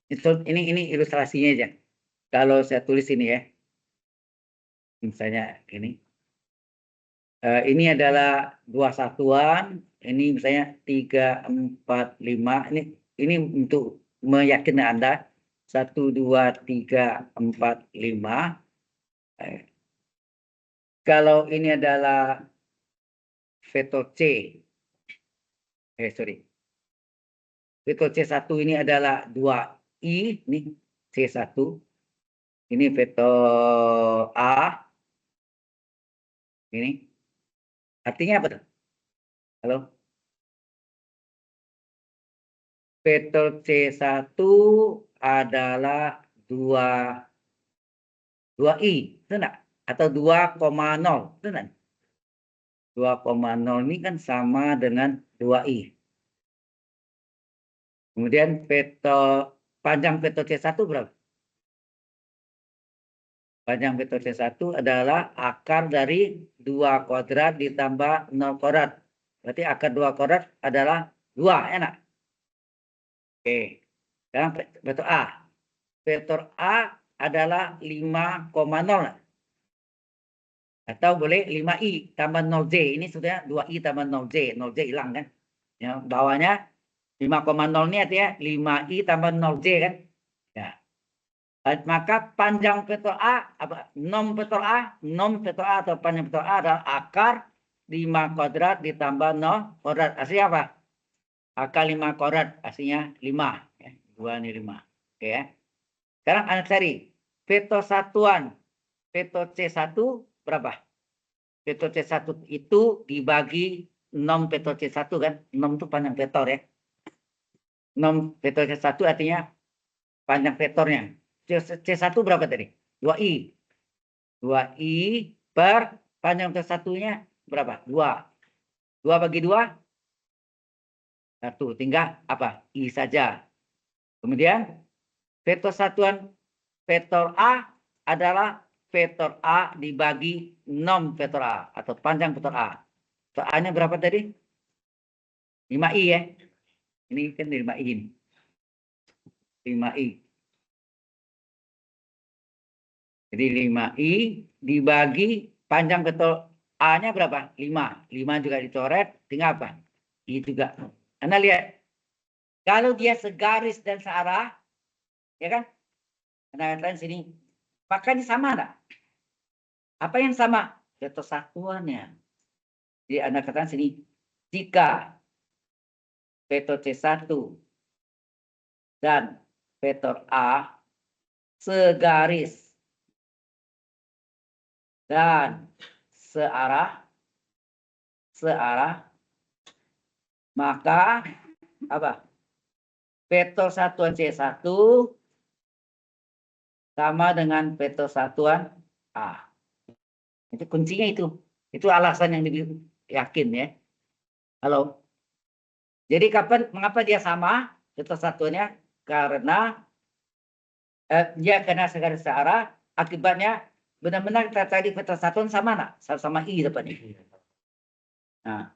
Speaker 1: ini ilustrasinya aja. Kalau saya tulis ini ya, misalnya ini adalah dua satuan, ini misalnya 3, 4, 5. Ini untuk meyakinkan Anda 1, 2, 3, 4, 5. Kalau ini adalah vektor C, sorry. Vektor C1 ini adalah 2i, ini C1. Ini vektor A. Ini. Artinya apa tuh? Halo? Vektor C1 adalah 2i, itu enggak? Atau 2,0, itu enggak? 2,0 ini kan sama dengan 2i. Kemudian panjang vektor C1 berapa? Panjang vektor C1 adalah akar dari 2 kuadrat ditambah 0 kuadrat. Berarti akar 2 kuadrat adalah 2, enak? Oke. Sekarang vektor A. Vektor A adalah 5,0. Atau boleh 5i tambah 0j. Ini sudah 2i tambah 0j. 0j hilang kan? Ya, bawahnya 5,0 ini artinya 5i tambah 0j kan? Ya. Maka panjang vektor A, nom vektor A atau panjang vektor A adalah akar 5 kuadrat ditambah 0 kuadrat. Hasilnya apa? Akar 5 kuadrat, hasilnya 5. Ya. 2 ini 5. Oke ya. Sekarang Anda cari vektor satuan vektor C1 berapa? Vektor C1 itu dibagi nom vektor C1 kan? Nom itu panjang vektor ya. Nom vektor C1 artinya panjang vektornya. C1 berapa tadi? 2i. 2i per panjang vektor satunya berapa? 2. 2 bagi 2? 1. Tinggal apa? I saja. Kemudian vektor satuan vektor A adalah vektor A dibagi nom vektor A atau panjang vektor A. Vektor A-nya berapa tadi? 5i ya. Ini kan 5i ini. 5i. Jadi 5i dibagi panjang vektor A-nya berapa? 5. 5 juga dicoret, tinggal apa? I juga. Anda lihat. Kalau dia segaris dan searah, ya kan? Anda katakan sini, maka ini sama enggak? Apa yang sama? Vektor satuannya. Jadi Anda katakan sini, jika vektor C1 dan vektor A segaris dan searah, searah, maka apa? Vektor satuan C1 sama dengan vektor satuan A. Itu kuncinya itu. Itu alasan yang lebih yakin ya. Halo. Jadi mengapa dia sama vektor satuannya? Karena dia kena segaris searah, akibatnya benar-benar kita tadi vektor satuan sama nak? Sama I depannya. Nah,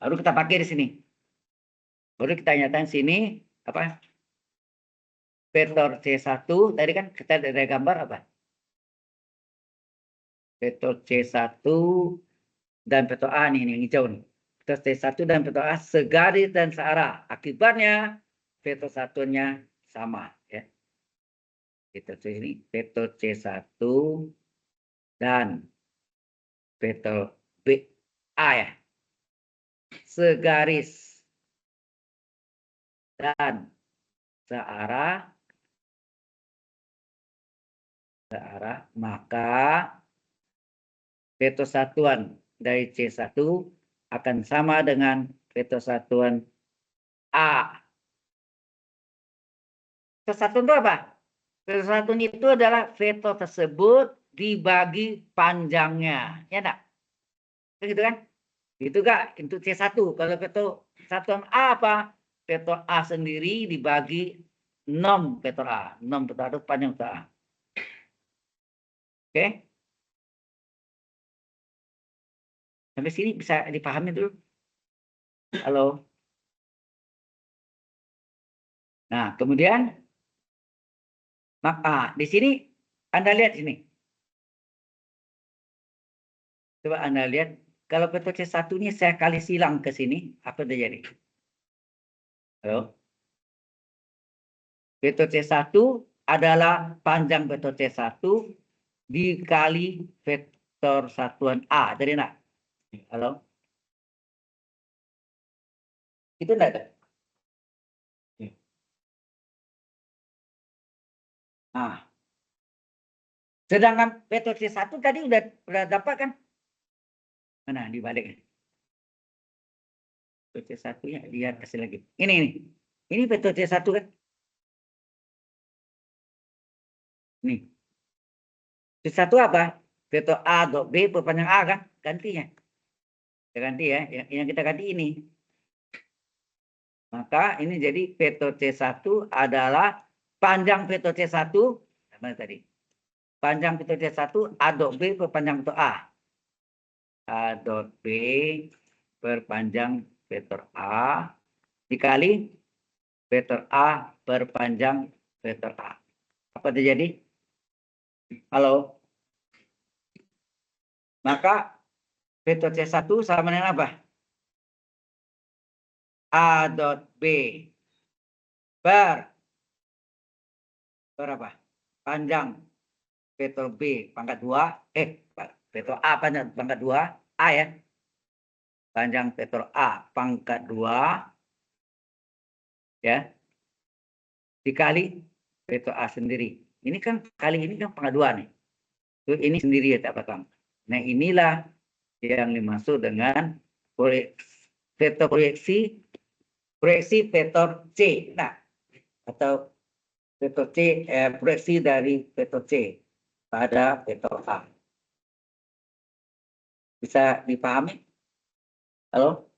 Speaker 1: baru kita pakai di sini. Baru kita nyatakan sini apa? Vektor C1 tadi kan kita ada gambar apa? Vektor C1 dan vektor A nih yang hijau nih. Vektor C1 dan vektor A segaris dan searah. Akibatnya vektor satunya sama ya. Vektor C ini vektor C1 dan vektor B A ya. Segaris dan searah, maka vektor satuan dari C1 akan sama dengan vektor satuan A. Vektor satuan itu apa? Vektor satuan itu adalah vektor tersebut dibagi panjangnya. Ya enggak? Gitu kan? Itu enggak? Untuk C1. Kalau vektor satuan A apa? Vektor A sendiri dibagi 6 vektor A. 6 vektor A itu panjang vektor A. Oke? Sampai sini bisa dipahami dulu? Halo? Nah, kemudian maka di sini Anda lihat sini. Coba Anda lihat kalau vektor C1 ini saya kali silang ke sini, apa terjadi? Halo? Vektor C1 adalah panjang vektor C1 dikali vektor satuan A. Jadi enggak? Halo? Itu enggak ada? Nah, sedangkan vektor C1 tadi udah dapat kan? Mana dibalik? Vektor C1-nya lihat kasih lagi. Ini vektor C1 kan? Nih. C1 apa? Vektor A dot B perpanjang A kan? Gantinya. Kita ganti ya. Yang kita ganti ini. Maka ini jadi vektor C1 adalah panjang vektor C1. Mana tadi? Panjang vektor C1 A dot B perpanjang vektor A. A dot B perpanjang vektor A dikali vektor A perpanjang vektor A. Apa terjadi? Halo? Maka vektor C1 sama dengan apa? A dot B per apa? Panjang vektor B pangkat 2, vektor A panjang pangkat 2, A ya. Panjang vektor A pangkat 2 ya. Dikali vektor A sendiri. Ini kan kali ini kan pangkat 2 nih. Ini sendiri ya tak patang. Nah, inilah yang dimaksud dengan vektor proyeksi vektor C. Nah, atau vektor C proyeksi dari vektor C pada vektor A. Bisa dipahami? Halo?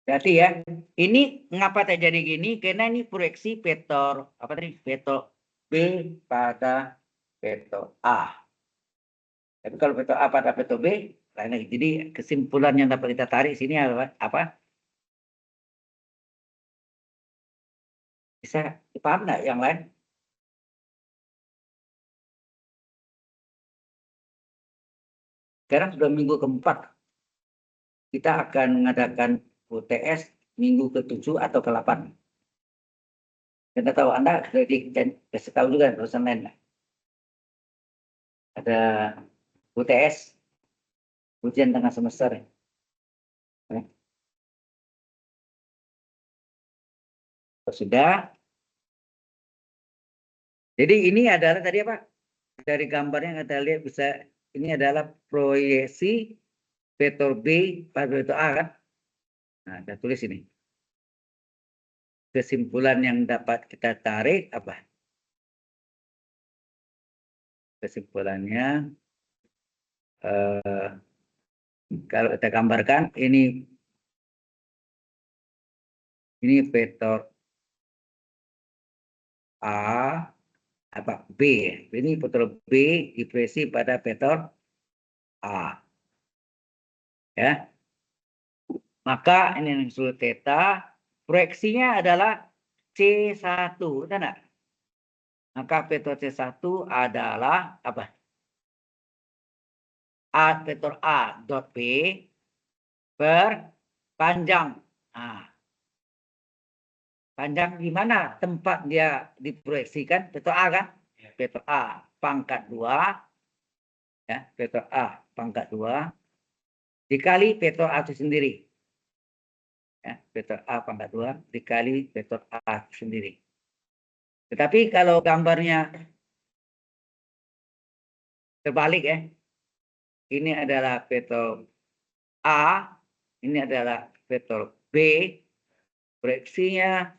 Speaker 1: Berarti ya, ini mengapa terjadi gini? Karena ini proyeksi vektor apa tadi? Vektor B pada vektor A. Tapi kalau vektor A pada vektor B, lain lagi. Jadi kesimpulan yang dapat kita tarik sini apa? Bisa dipaham nggak yang lain? Sekarang sudah minggu keempat. Kita akan mengadakan UTS minggu ke-7 atau ke-8. Kita tahu Anda sudah dikasih tahu juga urusan lain. Ada UTS, ujian tengah semester. Sudah, Jadi ini adalah tadi apa? Dari gambarnya yang kita lihat bisa ini adalah proyeksi vektor B pada vektor A kan? Nah, kita tulis ini. Kesimpulan yang dapat kita tarik apa? Kesimpulannya kalau kita gambarkan ini vektor A apa B, ini vektor B diproyeksi pada vektor A, ya. Maka ini yang disebut theta, proyeksinya adalah C1, betul enggak? Maka vektor C1 adalah apa? A vektor A dot B per panjang. Nah, panjang di mana tempat dia diproyeksikan? Vektor A kan? Vektor A pangkat 2, ya, vektor A pangkat 2 dikali vektor A itu sendiri. Ya, vektor A pangkat 2 dikali vektor A itu sendiri. Tetapi kalau gambarnya terbalik ya, ini adalah vektor A, ini adalah vektor B, proyeksinya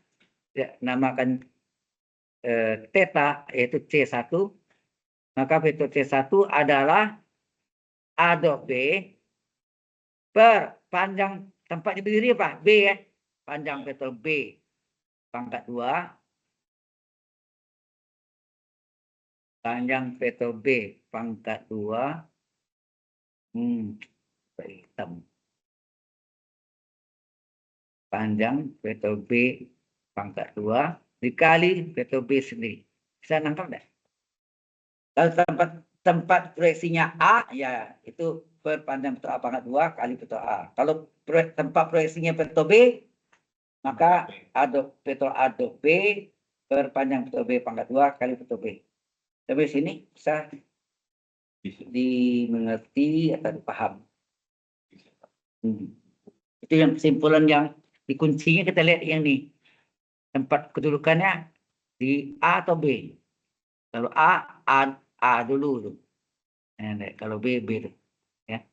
Speaker 1: ya, namakan theta yaitu C1, maka vektor C1 adalah A dot B per panjang tempat berdiri apa? B ya. Panjang vektor B pangkat 2 panjang vektor B pangkat 2 hitam. Panjang vektor B pangkat 2 dikali vektor B sendiri. Bisa nangkap enggak? Kalau tempat proyeksinya A, ya itu per panjang vektor A pangkat 2 kali vektor A. Kalau tempat proyeksinya vektor B, maka vektor A dot B per panjang vektor B pangkat 2 kali vektor B. Sampai sini bisa dimengerti atau dipaham. Itu yang kesimpulan yang dikuncinya kita lihat yang ini. Tempat kedudukannya di A atau B. Kalau A dulu tuh. Kalau B tuh. Ya.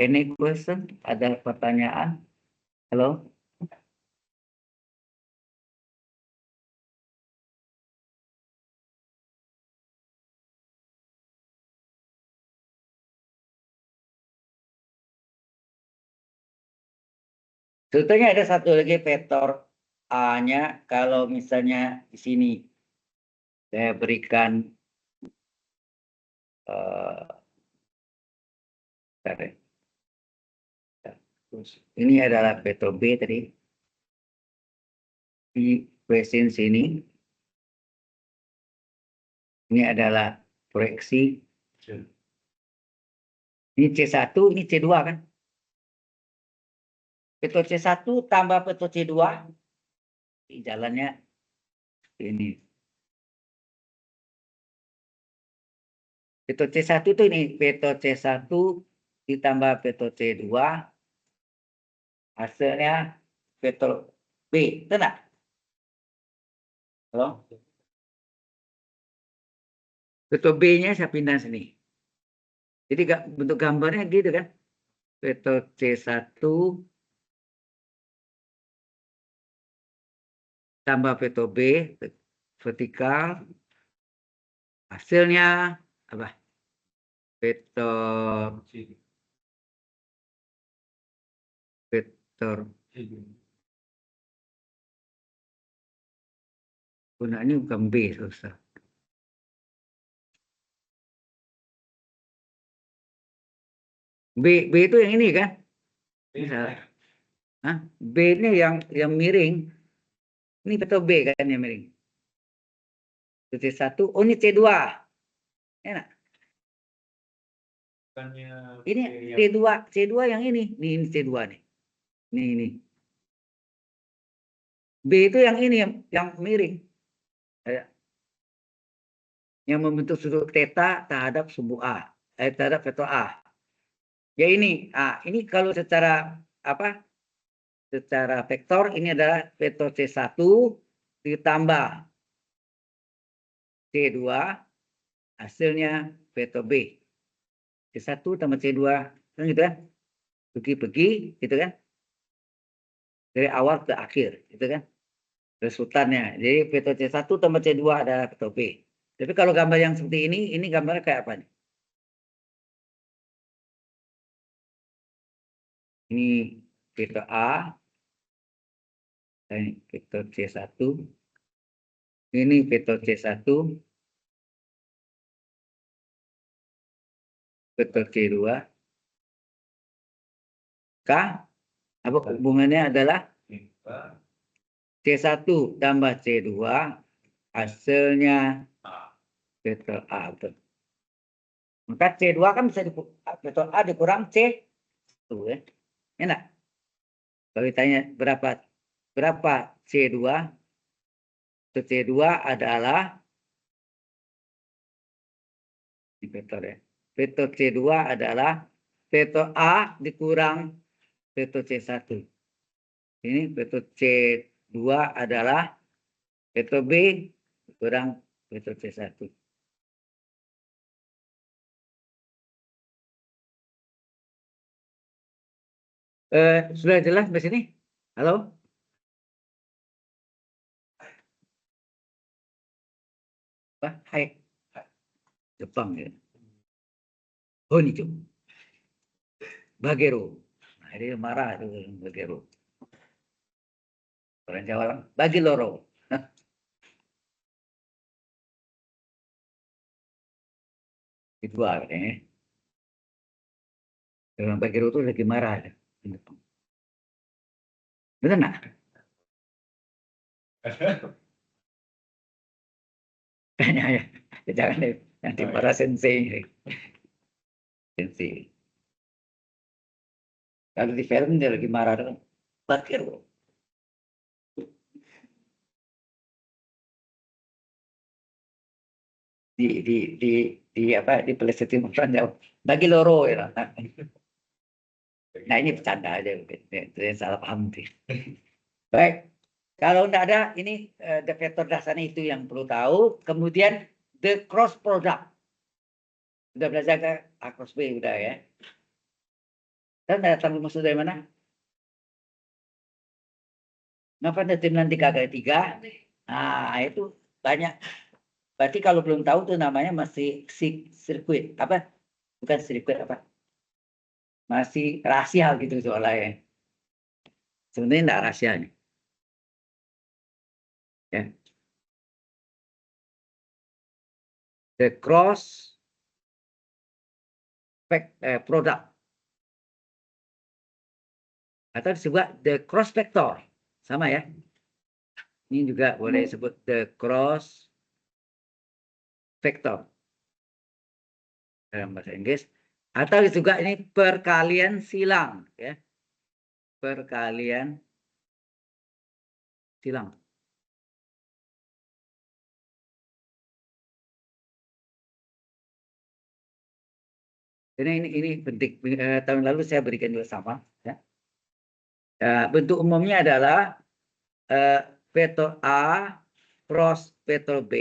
Speaker 1: Any question? Ada pertanyaan? Halo? Sebetulnya ada satu lagi vektor A-nya. Kalau misalnya di sini saya berikan ini adalah vektor B tadi. Di present sini. Ini adalah proyeksi. Ini C1, ini C2 kan? Vektor C1 tambah vektor C2. Jalannya ini. Vektor C1 itu ini. Vektor C1 ditambah vektor C2. Hasilnya vektor B. Betul nggak? Halo? Vektor B-nya saya pindah sini. Jadi bentuk gambarnya gitu kan. Vektor C1 tambah vektor B vertikal. Hasilnya apa? Vektor gunanya bukan B, susah. B itu yang ini kan? Bisa. Hah? B ini yang miring. Ini vektor B kan yang miring. C1, oh ini C2. Enak. Ini C2 yang ini. Ini C2 nih. Ini. B itu yang ini yang miring. Yang membentuk sudut theta terhadap sumbu A. Terhadap vektor A. Ya ini. Ini kalau secara apa? secara vektor ini adalah vektor C1 ditambah C2, hasilnya vektor B. C1 tambah C2, kan gitu kan? Pergi-pergi, gitu kan? Dari awal ke akhir, gitu kan? Resultannya. Jadi vektor C1 tambah C2 adalah vektor B. Tapi kalau gambar yang seperti ini gambarnya kayak apa nih? Ini vektor A, ini vektor C1, ini vektor C1, vektor C2, K, apa hubungannya adalah C1 tambah C2, hasilnya vektor A. Betul. Maka C2 kan bisa vektor A dikurang C1 ya. Enak. Kalau ditanya berapa C2? C2 adalah ini vektor ya. Vektor C2 adalah vektor A dikurang vektor C1. Ini vektor C2 adalah vektor B dikurang vektor C1. Sudah jelas sampai sini? Halo? Apa? Hai. Jepang ya. Honicho. Bagero. Nah, dia marah itu Bagero. Orang Jawa bagi loro. Dua katanya. Orang Bagero itu lagi marah. Benar nggak? Kayaknya ya. Jangan deh. Nanti para sensei. Sensei. Kalau di film dia lagi marah dengan Bagero. Di apa di pelesetin orang Jawa. Bagi loro ya. Nah ini bercanda aja, itu yang salah paham sih. Baik, kalau tidak ada ini vektor dasarnya itu yang perlu tahu. Kemudian the cross product. Sudah belajar ke A cross B udah ya. Dan datang maksud dari mana? Ngapa determinan 3 kali 3? Nah itu banyak. Berarti kalau belum tahu tuh namanya masih sirkuit apa? Bukan sirkuit apa? Masih rahasia gitu soalnya ya. Sebenarnya tidak rahasia nih. Ya. The cross product atau disebut the cross vector, sama ya. Ini juga boleh disebut the cross vector dalam bahasa Inggris, atau juga ini perkalian silang ya, perkalian silang. Ini penting. Tahun lalu saya berikan juga sama ya. Bentuk umumnya adalah vektor A cross vektor B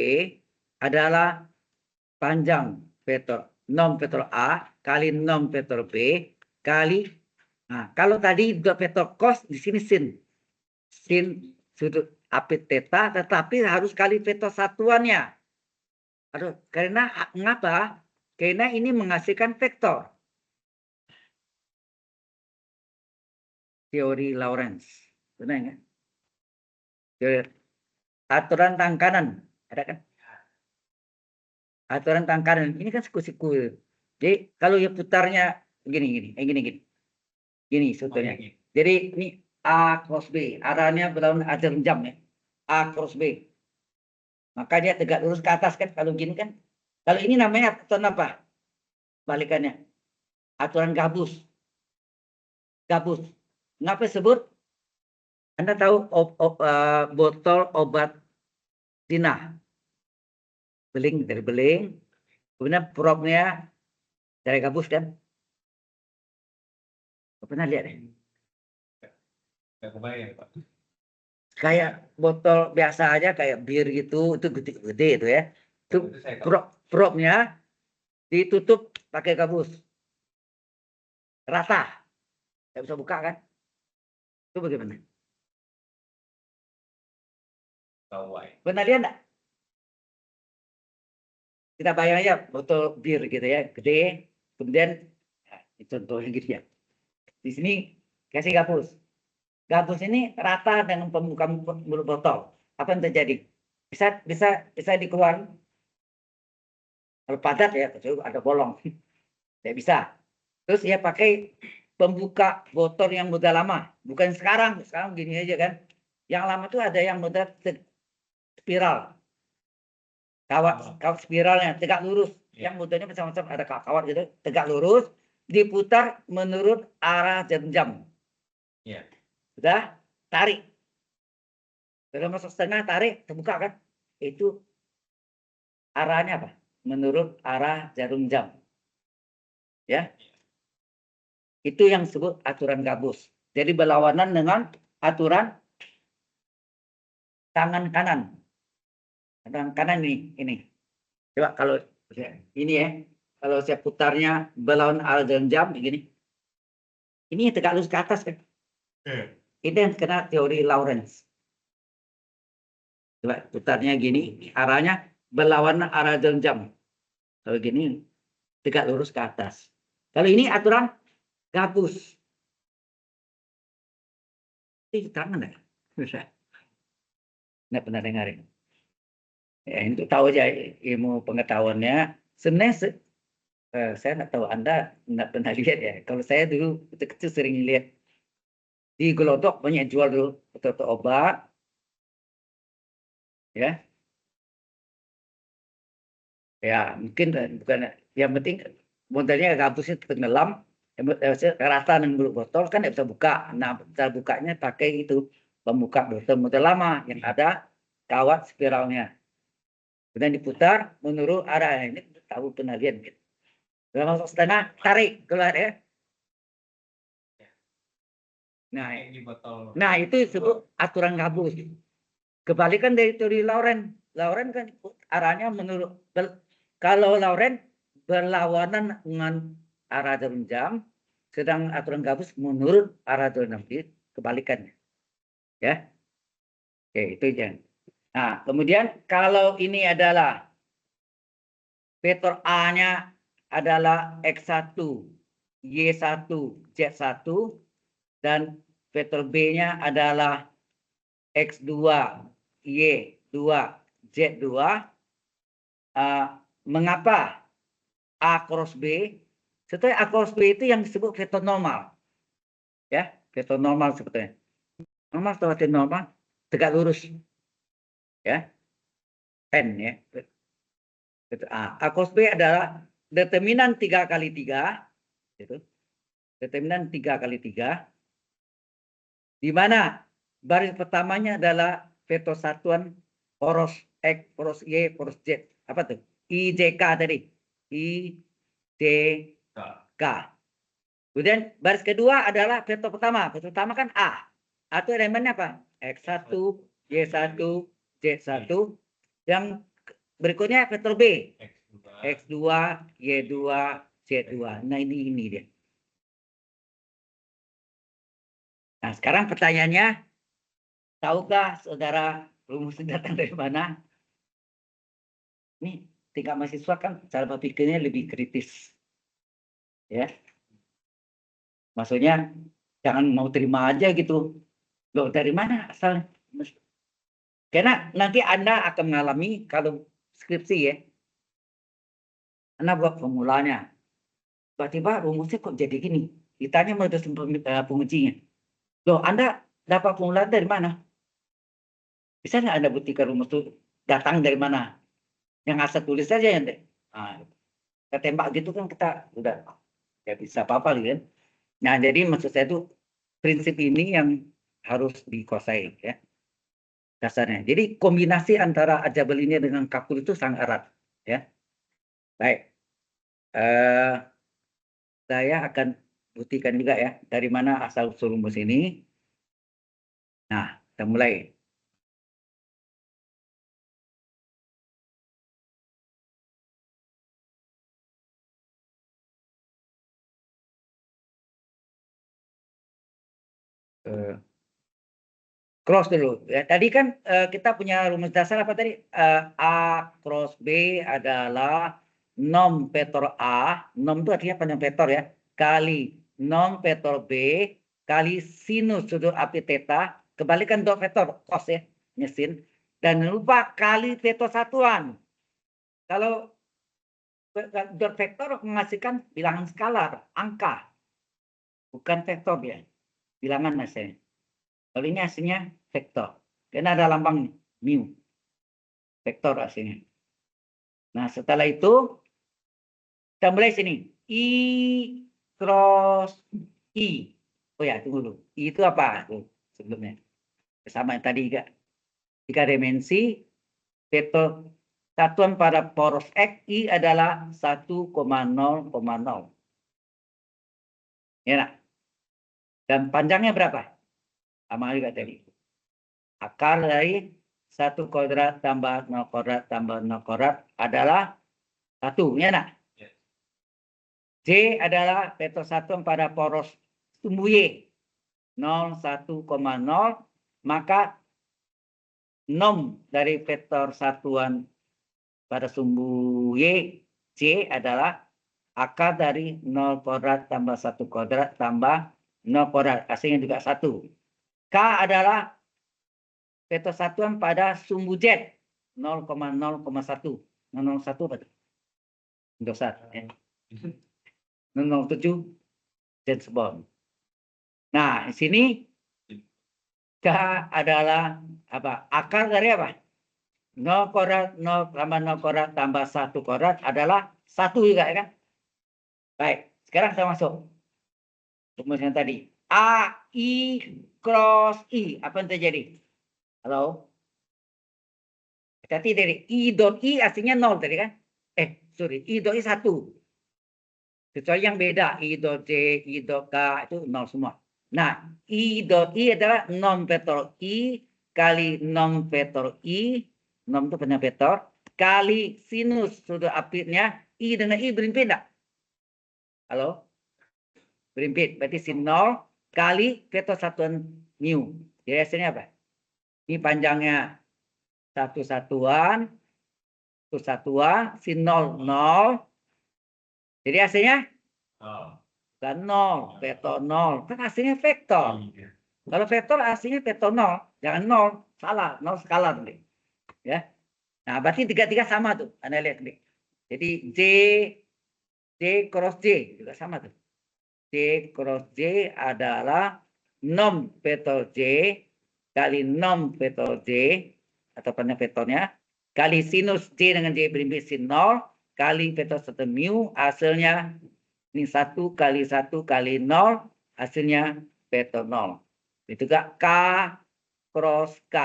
Speaker 1: adalah panjang vektor norm vektor A kali norm vektor B kali, nah kalau tadi vektor cos di sini sin sudut apit theta, tetapi harus kali vektor satuannya. Aduh, karena mengapa? Karena ini menghasilkan vektor. Teori Lorentz, benar nggak? Aturan tangkanan, ada kan? Aturan tangkanan ini kan siku-siku. Jadi kalau ya putarnya gini. Gini sebetulnya. Jadi ini A cross B, arahnya berlawan ajaran jam ya. A cross B. Maka dia tegak lurus ke atas kan kalau gini kan. Kalau ini namanya aturan apa? Balikannya. Aturan gabus. Gabus. Kenapa disebut? Anda tahu botol obat Cina. Beling dari beling. Kemudian propnya dari gabus kan? Pernah lihat ya?
Speaker 2: Nggak kebayang, Pak.
Speaker 1: Kayak botol biasa aja, kayak bir gitu, itu gede-gede itu ya. Itu
Speaker 2: Itu saya tahu.
Speaker 1: propnya ditutup pakai gabus rata, nggak bisa buka kan? Itu bagaimana?
Speaker 2: Tahu, Pak.
Speaker 1: Pernah lihat nggak? Kita bayang aja botol bir gitu ya, gede, kemudian nah, ini contohnya gitu ya. Di sini kasih gabus. Gabus ini rata dengan pembuka mulut botol. Apa yang terjadi? Bisa bisa bisa dikeluar. Kalau padat ya, kecuali ada bolong. Tidak bisa. Terus ya pakai pembuka botol yang model lama, bukan sekarang. Sekarang gini aja kan. Yang lama tuh ada yang model spiral. Kawat spiralnya tegak lurus. Yang modelnya macam-macam, ada kawat gitu, tegak lurus, diputar menurut arah jam.
Speaker 2: Iya.
Speaker 1: Sudah, tarik. Sudah masuk setengah, tarik, terbuka kan? Itu arahnya apa? Menurut arah jarum jam. Ya. Itu yang disebut aturan gabus. Jadi berlawanan dengan aturan tangan kanan. Tangan kanan ini. Coba kalau ini ya, kalau saya putarnya berlawan arah jarum jam begini. Ini tegak lurus ke atas kan? Ini yang kena teori Lorentz. Coba putarnya gini, arahnya berlawanan arah jarum jam. Kalau gini tegak lurus ke atas. Kalau ini aturan gabus. Ini tangan ya? Bisa. Nggak pernah dengarin. Ya, untuk tahu aja ilmu pengetahuannya. Sebenarnya saya nggak tahu, Anda nggak pernah lihat ya. Kalau saya dulu kecil sering lihat di Gelodok banyak jual dulu betul obat, ya. Ya mungkin bukan, yang penting modelnya gabusnya tenggelam, rata dengan mulut botol kan nggak bisa buka. Nah, cara bukanya pakai itu pembuka botol model lama yang ada kawat spiralnya. Kemudian diputar menurut arah ini, tahu pernah lihat gitu. Dalam masuk setengah, tarik keluar ya. Nah,
Speaker 2: Ini botol.
Speaker 1: nah itu disebut aturan gabus. Kebalikan dari teori Lorentz. Lorentz kan arahnya menurut, kalau Lorentz berlawanan dengan arah jarum jam, sedang aturan gabus menurut arah jarum jam, kebalikannya. Ya, oke itu aja. Nah, kemudian kalau ini adalah vektor A-nya adalah X1, Y1, Z1, dan vektor B-nya adalah X2, Y2, Z2. Mengapa A cross B? Setelah A cross B itu yang disebut vektor normal. Ya, vektor normal sebetulnya. Normal setelah normal, tegak lurus. Ya, N ya. A cross B adalah determinan 3 kali 3. Gitu. Determinan 3 kali 3. Di mana baris pertamanya adalah vektor satuan poros X, poros Y, poros Z. Apa tuh? IJK tadi. IJK. Kemudian baris kedua adalah vektor pertama. Vektor pertama kan A. A itu elemennya apa? X1, Y1, Z1. Yang berikutnya vektor B. X2, Y2, Z2. Nah ini dia. Nah sekarang pertanyaannya, tahukah saudara rumusnya datang dari mana? Ini tingkat mahasiswa kan cara berpikirnya lebih kritis. Ya. Maksudnya jangan mau terima aja gitu. Loh, dari mana asalnya? Karena nanti Anda akan mengalami kalau skripsi ya. Anda buat formulanya. Tiba-tiba rumusnya kok jadi gini. Ditanya sama dosen pengujinya. Loh, Anda dapat formula dari mana? Bisa nggak Anda buktikan rumus itu datang dari mana? Yang asal tulis saja ya, nah, kita tembak gitu kan kita udah ya bisa apa-apa gitu kan. Nah, jadi maksud saya itu prinsip ini yang harus dikuasai ya dasarnya. Jadi kombinasi antara aljabar linear dengan kalkulus itu sangat erat ya. Baik. Saya akan buktikan juga ya dari mana asal usul rumus ini. Nah, kita mulai. Cross dulu. Ya, tadi kan kita punya rumus dasar apa tadi? A cross B adalah nom vektor A. Nom itu artinya panjang vektor ya. Kali nom vektor B kali sinus sudut api theta. Kebalikan dot vektor cos ya. Nyesin. Dan lupa kali vektor satuan. Kalau dot vektor menghasilkan bilangan skalar, angka. Bukan vektor ya. Bilangan maksudnya. Kalau ini hasilnya vektor. Karena ada lambang mu. Vektor hasilnya. Nah, setelah itu kita mulai sini. I cross I. Oh ya, tunggu dulu. I itu apa? Tuh, sebelumnya. Sama yang tadi juga. 3 dimensi. Vektor satuan pada poros X. I adalah 1,0,0. Ya, nah. Dan panjangnya berapa? Sama juga tadi. Akar dari 1 kuadrat tambah 0 kuadrat tambah 0 kuadrat adalah 1. Ya, nak? J adalah vektor satuan pada poros sumbu Y. 0, 1,0. Maka nom dari vektor satuan pada sumbu Y, J adalah akar dari 0 kuadrat tambah 1 kuadrat tambah 0 kuadrat. Hasilnya juga 1. K adalah vektor satuan pada sumbu Z. 0,0,1. 0,1 berarti. 0,1 ya. 0,07 James Bond. Nah, di sini K adalah apa? Akar dari apa? 0 kuadrat, 0 tambah 0 kuadrat tambah 1 kuadrat adalah 1 juga, ya kan? Baik, sekarang kita masuk. Rumus yang tadi. A, I, cross I. Apa yang terjadi? Halo? Tadi dari I dot I aslinya 0 tadi kan? Sorry, I dot I 1. Kecuali yang beda, I dot J, I dot K, itu 0 semua. Nah, I dot I adalah nom vektor I kali nom vektor I, nom itu punya vektor, kali sinus sudut apitnya, I dengan I berimpit enggak? Halo? Berimpit, berarti sin 0 kali vektor satuan mu. Jadi hasilnya apa? Ini panjangnya satu satuan, sin 0, 0. Jadi hasilnya? Kan 0, vektor 0. Kan hasilnya vektor. Kalau vektor aslinya vektor 0, jangan 0, salah, 0 skalar nih. Ya. Nah, berarti tiga-tiga sama tuh. Anda lihat nih. Jadi J cross J juga sama tuh. J cross J adalah nom vektor J kali nom vektor J atau panjang vektornya kali sinus J dengan J berimbit sin 0 kali vektor satu mu, hasilnya ini 1 kali 1 kali 0, hasilnya vektor 0. Itu juga K cross K.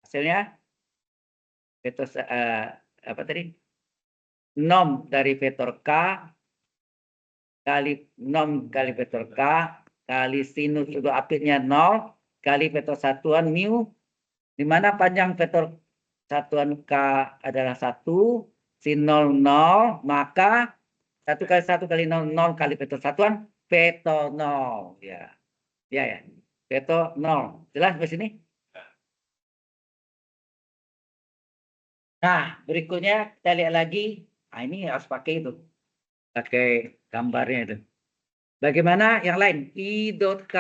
Speaker 1: Hasilnya vektor apa tadi? Nom dari vektor K kali nom kali vektor K kali sinus sudut apitnya 0 kali vektor satuan mu, di mana panjang vektor satuan K adalah 1, sin 0, 0, maka 1 kali 1 kali 0, 0 kali vektor satuan, vektor 0. Ya. Ya. Vektor 0. Jelas di sini? Nah, berikutnya kita lihat lagi. Nah, ini harus pakai itu. Pakai gambarnya itu. Bagaimana yang lain? I dot K,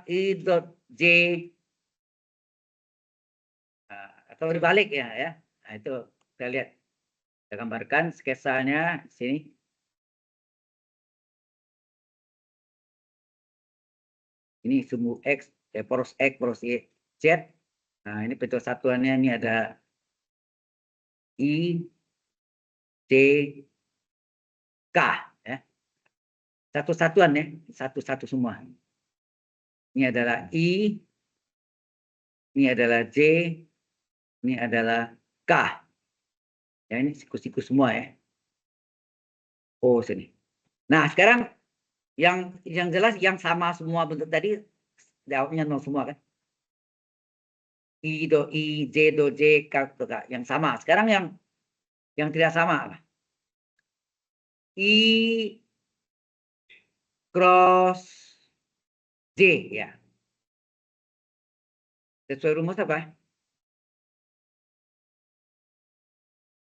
Speaker 1: I dot J. Nah, atau dibalik ya. Nah, itu kita lihat. Kita gambarkan sketsanya di sini. Ini sumbu X, poros X, poros Y, Z. Nah, ini vektor satuannya ini ada I, J, K. Ya. Satu-satuan ya, satu-satu semua. Ini adalah I, ini adalah J, ini adalah K. Ya, ini siku-siku semua ya. Oh, sini. Nah, sekarang yang jelas yang sama semua bentuk tadi jawabnya 0 semua kan. I, do, I, J, do, J, K, do, K. Yang sama. Sekarang yang tidak sama apa? I cross J ya. Sesuai rumus apa?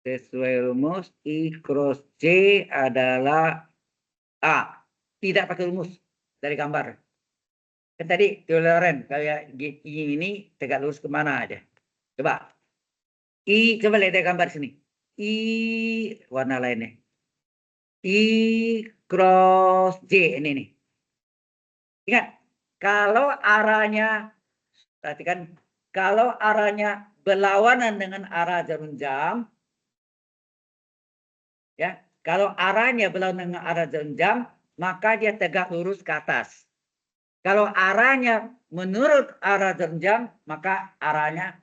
Speaker 1: Sesuai rumus I cross J adalah A. Tidak pakai rumus dari gambar. Kan tadi teori Lorentz kayak I ini tegak lurus kemana aja. Coba. I, coba lihat dari gambar sini. I warna lainnya. I cross J ini nih. Ingat, kalau arahnya, perhatikan, kalau arahnya berlawanan dengan arah jarum jam, ya, kalau arahnya berlawanan dengan arah jarum jam, maka dia tegak lurus ke atas. Kalau arahnya menurut arah jarum jam, maka arahnya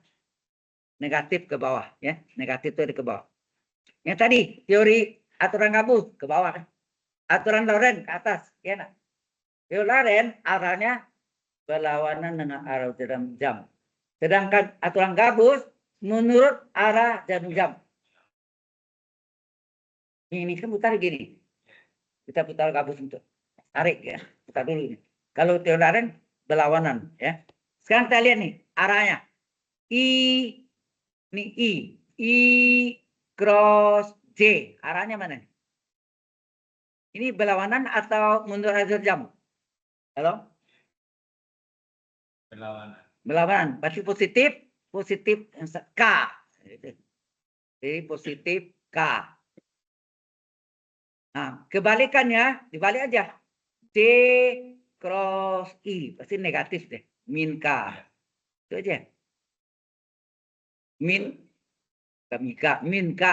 Speaker 1: negatif ke bawah, ya, negatif itu ke bawah. Yang tadi teori aturan gabus ke bawah, kan? Aturan Lorentz ke atas, ya, nak. Teori Lorentz arahnya berlawanan dengan arah jarum jam. Sedangkan aturan gabus menurut arah jarum jam. Ini kan putar gini. Kita putar gabus untuk tarik ya. Putar dulu ini. Kalau teori Lorentz berlawanan ya. Sekarang kita lihat nih arahnya. I cross J. Arahnya mana? Ini berlawanan atau menurut arah jarum jam? Halo?
Speaker 2: Berlawanan.
Speaker 1: Berlawanan. Berarti positif K. Jadi positif K. Nah, kebalikannya dibalik aja. J cross I pasti negatif deh. Min K. Itu aja. Min K. Min K.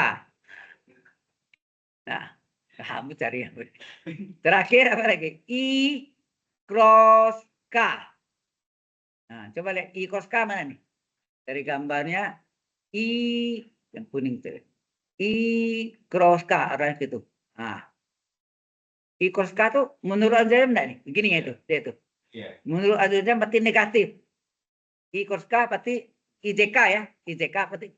Speaker 1: Nah, kamu cari yang terakhir apa lagi? I cross K. Nah, coba lihat I cross K mana nih? Dari gambarnya I yang kuning itu. I cross K arahnya gitu. Nah, I cross K tuh menurut aja enggak nih? Begini ya itu, dia itu.
Speaker 2: Iya.
Speaker 1: Menurut aja berarti negatif. I cross K berarti IJK ya. IJK berarti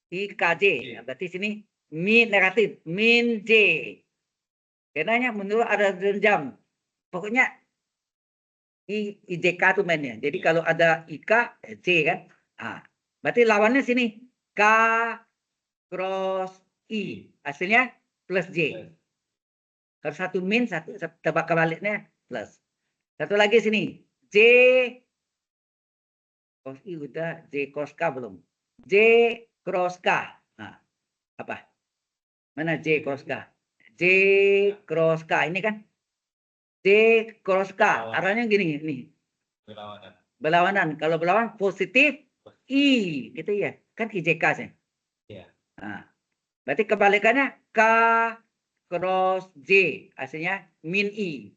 Speaker 1: IKJ. Nah, berarti sini min negatif, min J. Karena menurut ada jam. Pokoknya IJK tuh mainnya. Jadi kalau ada IK, J kan. Ah, berarti lawannya sini K cross I. Hasilnya plus J. Kalau satu min, satu tebak kebaliknya plus. Satu lagi sini. J cross I udah, J cross K belum. J cross K. Nah, apa? Mana J cross K? J cross K ini kan? J cross K. Arahnya gini nih.
Speaker 2: Berlawanan.
Speaker 1: Berlawanan. Kalau berlawanan positif I gitu ya. Kan IJK sih.
Speaker 2: Iya.
Speaker 1: Nah, berarti kebalikannya K cross J. Hasilnya min I.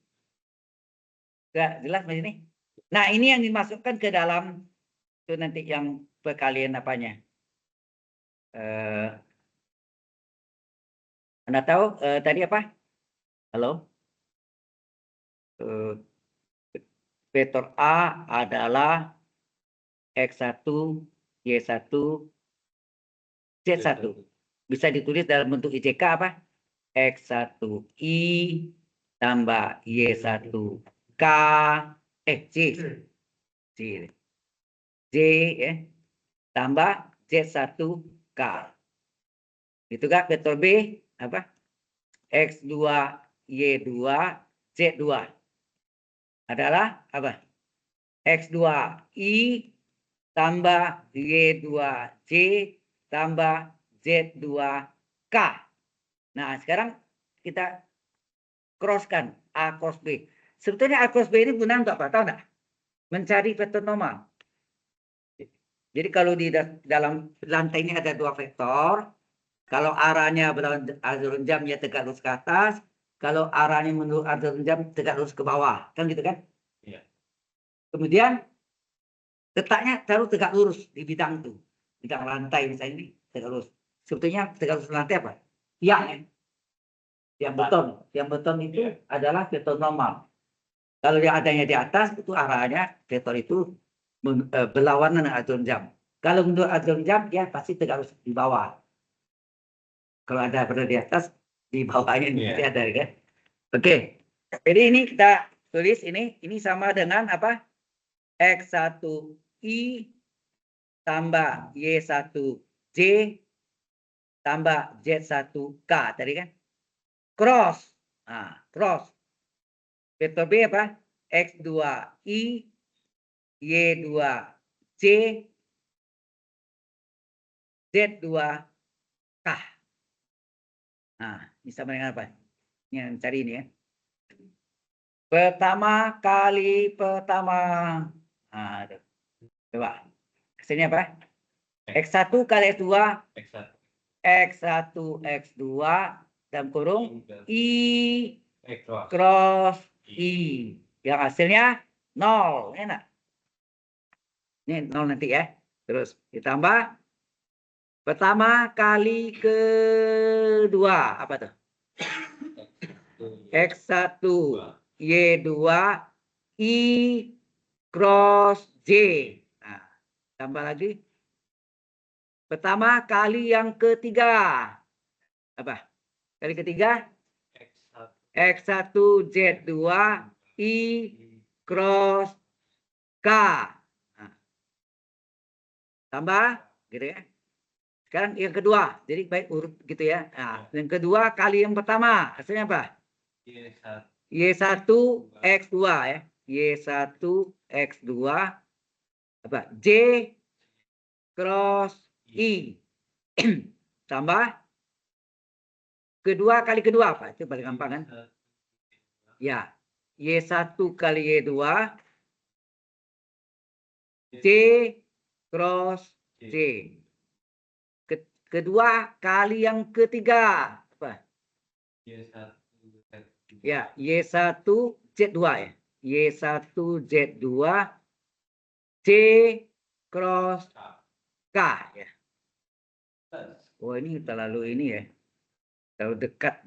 Speaker 1: Sudah jelas Mas ini? Nah, ini yang dimasukkan ke dalam itu nanti yang perkalian apanya. Anda tahu tadi apa? Halo? Vektor A adalah X1, Y1, Z1. Bisa ditulis dalam bentuk IJK apa? X1I tambah Y1K J ya, tambah Z1K. Itu kan vektor B apa? X2Y2 Z2 adalah apa? X2I tambah Y2J tambah Z2K. Nah, sekarang kita crosskan A cross B. Sebetulnya A cross B ini guna untuk apa? Tahu nggak? Mencari vektor normal. Jadi kalau di dalam lantai ini ada dua vektor. Kalau arahnya berlawanan jam ya tegak lurus ke atas. Kalau arahnya menurut arah jam tegak lurus ke bawah. Kan gitu kan?
Speaker 2: Iya.
Speaker 1: Kemudian letaknya harus tegak lurus di bidang itu. Bidang lantai misalnya ini tegak lurus. Sebetulnya tegak lurus lantai apa? Tiang ya. Tiang beton. Tiang beton itu adalah beton normal. Kalau yang adanya di atas itu arahnya vektor itu berlawanan dengan aturan jam. Kalau menurut aturan jam dia pasti tegak lurus di bawah. Kalau ada berada di atas, di bawahnya nanti ada kan. Oke. Jadi ini kita tulis ini sama dengan apa? X1I tambah Y1J tambah Z1K tadi kan. Cross. Nah, cross. Vektor B apa? X2I Y2J Z2K. Nah, ini sama dengan apa? Ini yang cari ini ya. Pertama kali pertama. Nah, itu. Coba. Hasilnya apa? X1 kali X2. X1 X2 dalam kurung I cross I. Yang hasilnya 0. Enak. Ini 0 nanti ya. Terus ditambah pertama kali kedua. Apa tuh? X1 Y2 I cross J. Nah, tambah lagi. Pertama kali yang ketiga. Apa? Kali ketiga? X1 Z2 I cross K. Nah, tambah gitu ya. Sekarang yang kedua. Jadi baik urut gitu ya. Nah, yang kedua kali yang pertama. Hasilnya apa? Y1 X2 ya. Y1 X2 apa? J cross I. Tambah kedua kali kedua apa? Itu paling gampang kan? Ya. Y1 kali Y2 J cross J. Kedua kali yang ketiga apa? Ya, Y1 Z2 ya. Y1 Z2 J cross K ya. Oh, ini terlalu ini ya. Terlalu dekat.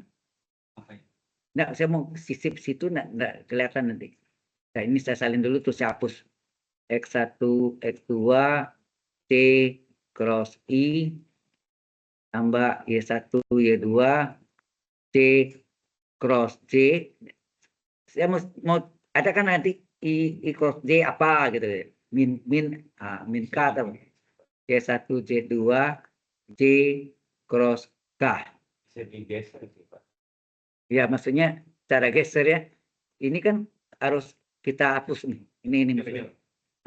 Speaker 1: Nggak, saya mau sisip situ nggak kelihatan nanti. Nah, ini saya salin dulu terus saya hapus. X1 X2 T cross I tambah Y1 Y2 T cross J. Saya mau ada kan nanti I cross J apa gitu ya. Min K atau Y1 J2 J cross K. Ya, maksudnya cara geser ya. Ini kan harus kita hapus nih. Ini maksudnya.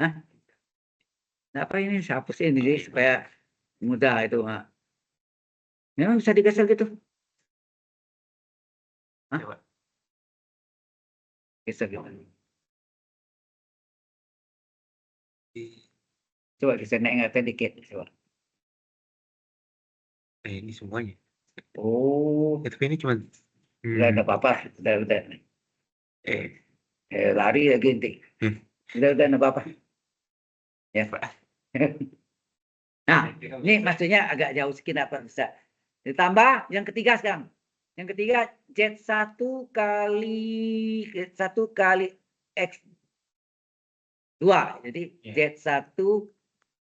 Speaker 1: Hah? Nah, apa ini saya hapus ini jadi supaya mudah itu. Memang bisa digeser gitu. Hah? Geser gitu. Coba geser naik dikit. Coba.
Speaker 3: Ini semuanya.
Speaker 1: Oh,
Speaker 3: Tapi ini cuma
Speaker 1: udah ada apa-apa. Udah. Lari lagi nanti. Udah ada apa-apa. Ya, Pak. Nah, ini maksudnya agak jauh sedikit apa bisa. Ditambah yang ketiga sekarang. Yang ketiga Z1 kali X2. Jadi Z1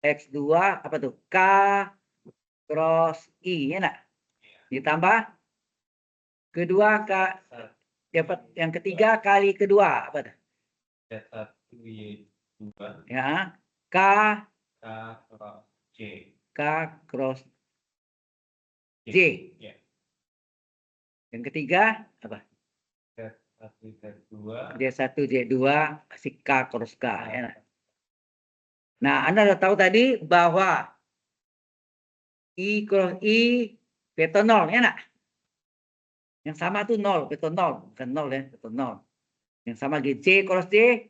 Speaker 1: X2 apa tuh? K cross I, ya enggak? Ditambah kedua yang ketiga kali kedua apa tuh? Ya, K cross J. Yang ketiga apa? J1 J2 si K cross K, ya. Nah, Anda sudah tahu tadi bahwa I cross I vektor 0, ya enggak? Yang sama tuh 0, vektor 0, bukan 0 ya, vektor 0. Yang sama lagi J cross J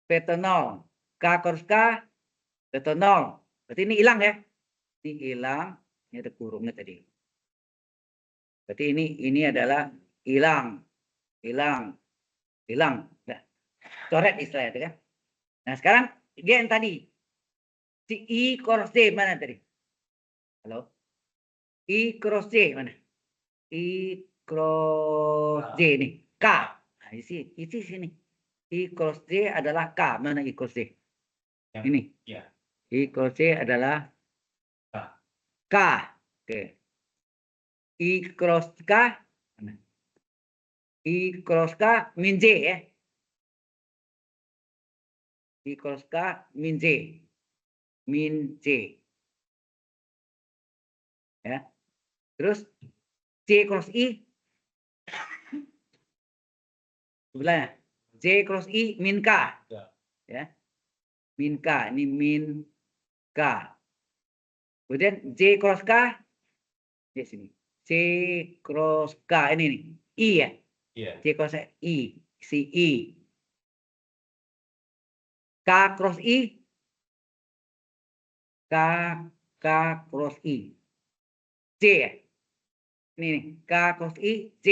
Speaker 1: vektor 0, K cross K vektor 0. Berarti ini hilang ya. Ini hilang, ini ada kurungnya tadi. Berarti ini adalah hilang. Nah, coret istilahnya itu kan. Nah, sekarang dia yang tadi. Si I cross J mana tadi? Halo? I cross J mana? I cross J nih. K. Nah, isi sini. I cross J adalah K. Mana I cross J?
Speaker 2: Yang-
Speaker 1: Ini.
Speaker 2: Ya.
Speaker 1: I cross J adalah
Speaker 2: K.
Speaker 1: K. Oke. I cross K. Mana? I cross K min J ya. I cross K min J. Min J. Ya. Terus J cross I. Sebelahnya. J cross I min K.
Speaker 2: Ya.
Speaker 1: Ya. Min K. Ini min K. Kemudian J cross K. Di sini. J cross K. Ini nih. I ya.
Speaker 2: Iya.
Speaker 1: J cross I. Si I. K cross I. K cross I. J ya. Ini nih. K cross I. J.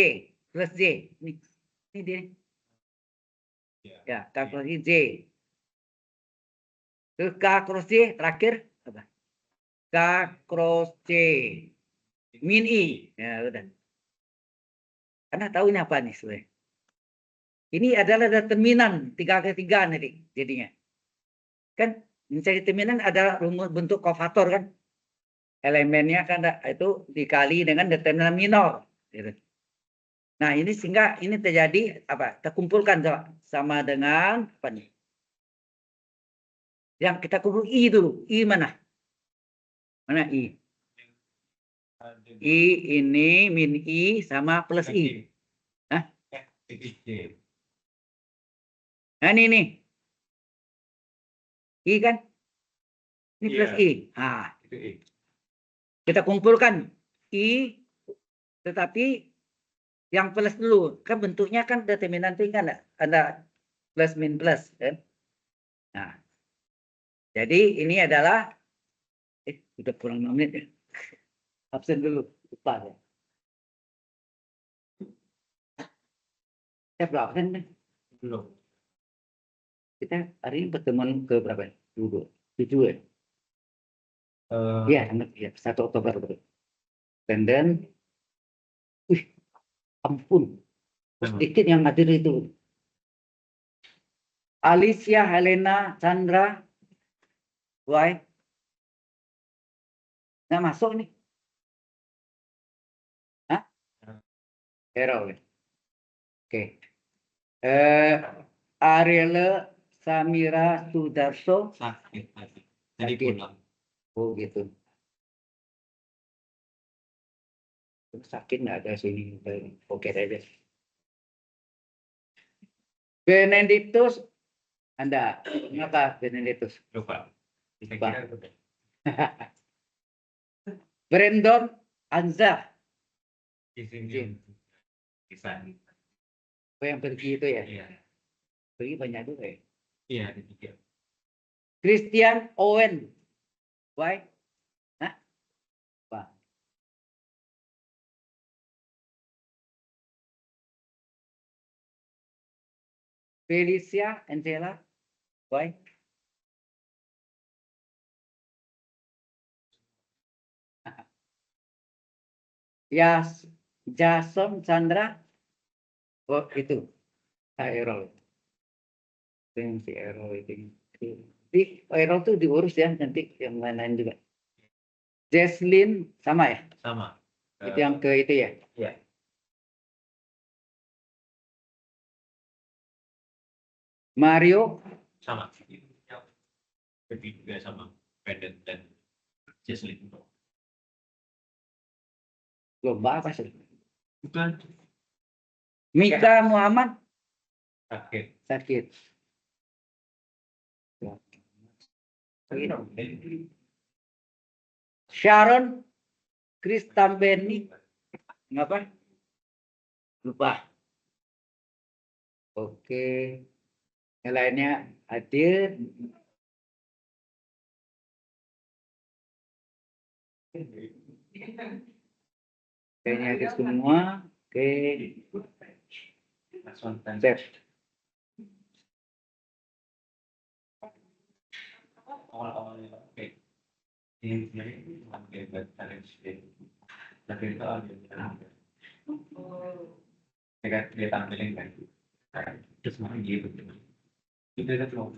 Speaker 1: Plus J. Ini dia.
Speaker 2: Iya.
Speaker 1: Ya. K cross I. J. Terus K cross J terakhir apa? K cross J. Min I. Ya udah. Karena tahu ini apa nih sebenarnya. Ini adalah determinan 3x3 nanti jadinya. Kan mencari determinan adalah rumus bentuk kofator kan. Elemennya kan itu dikali dengan determinan minor. Gitu. Nah ini sehingga ini terjadi apa? Terkumpulkan sama dengan apa nih? Yang kita kumpul I dulu. I mana? Mana I? I ini min I sama plus I. Hah?
Speaker 2: J.
Speaker 1: Nah ini nih. I kan? Ini plus
Speaker 2: Iya.
Speaker 1: I. Nah,
Speaker 2: Itu I.
Speaker 1: kita kumpulkan I, tetapi yang plus dulu. Kan bentuknya kan determinan tinggal. Ada plus min plus. Kan? Nah, jadi ini adalah, udah kurang 6 menit ya. Absen dulu. Lupa ya. Saya berapa kan?
Speaker 2: Belum.
Speaker 1: Kita hari ini pertemuan ke berapa? 7 ya? Iya, ya, 1 Oktober. Dan wih, ampun. Sedikit yang hadir itu. Alicia, Helena, Chandra, Why? Nggak masuk nih. Hah? Error. Oke. Ariel, Samira, Sudarso.
Speaker 2: Sakit tadi. Tadi
Speaker 1: Sakit.
Speaker 2: pulang.
Speaker 1: Oh gitu. Sakit nggak ada sini. Oke aja. Benedictus, Anda. Kenapa Benedictus?
Speaker 2: Lupa. Kita
Speaker 1: Lupa.
Speaker 2: kira udah.
Speaker 1: Brandon, Anza.
Speaker 2: Di sini.
Speaker 1: Jin.
Speaker 2: Kisah.
Speaker 1: Oh, yang pergi itu ya?
Speaker 2: Iya.
Speaker 1: Pergi banyak juga ya.
Speaker 2: Iya, ada 3.
Speaker 1: Christian, Owen. Why? Hah? Apa? Felicia, Angela. Why? Ya, Jason, Chandra. Oh, itu. Errol. Itu yang si Errol itu. Di Errol tuh diurus ya nanti yang lain-lain juga. Jesslyn sama ya?
Speaker 2: Sama.
Speaker 1: Itu yang ke itu ya?
Speaker 2: Iya.
Speaker 1: Mario,
Speaker 2: Sama. Tapi juga sama. Pendant dan Jesslyn.
Speaker 1: lomba apa sih?
Speaker 2: Bukan.
Speaker 1: Mika Muhammad
Speaker 2: Sakit.
Speaker 1: sakit. Sharon, Chris Tambeni, ngapa? Lupa. Oke. Yang lainnya hadir. Kayaknya hadir semua. Oke. Save.
Speaker 2: Awal-awalnya oke. Ini sebenarnya oke buat challenge deh. Tapi itu ada. Ya kan dia tampilin kan. Terus mau gitu. Kita kan cuma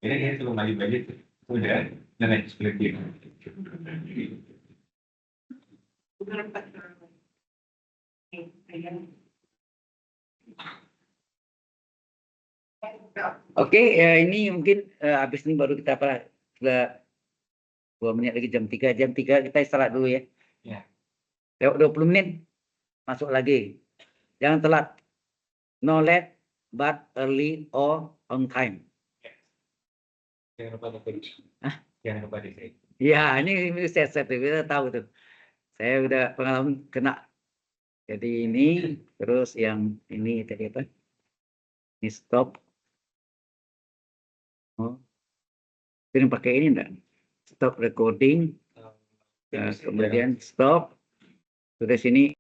Speaker 2: ini cuma bagi-bagi udah dan explain.
Speaker 1: Oke, ya ini mungkin habis ini baru kita apa? Sudah 2 menit lagi jam 3. Jam 3 kita istirahat dulu ya.
Speaker 2: Ya.
Speaker 1: Lewat 20 menit masuk lagi. Jangan telat. No late but early or on time.
Speaker 2: Jangan lupa di
Speaker 1: Hah?
Speaker 2: Jangan lupa di save.
Speaker 1: Ya, ini saya kita tahu tuh. Saya udah pengalaman kena. Jadi ini terus yang ini tadi apa? Ini stop. Oh. Ini pakai ini enggak? Stop recording. Kemudian stop. Sudah sini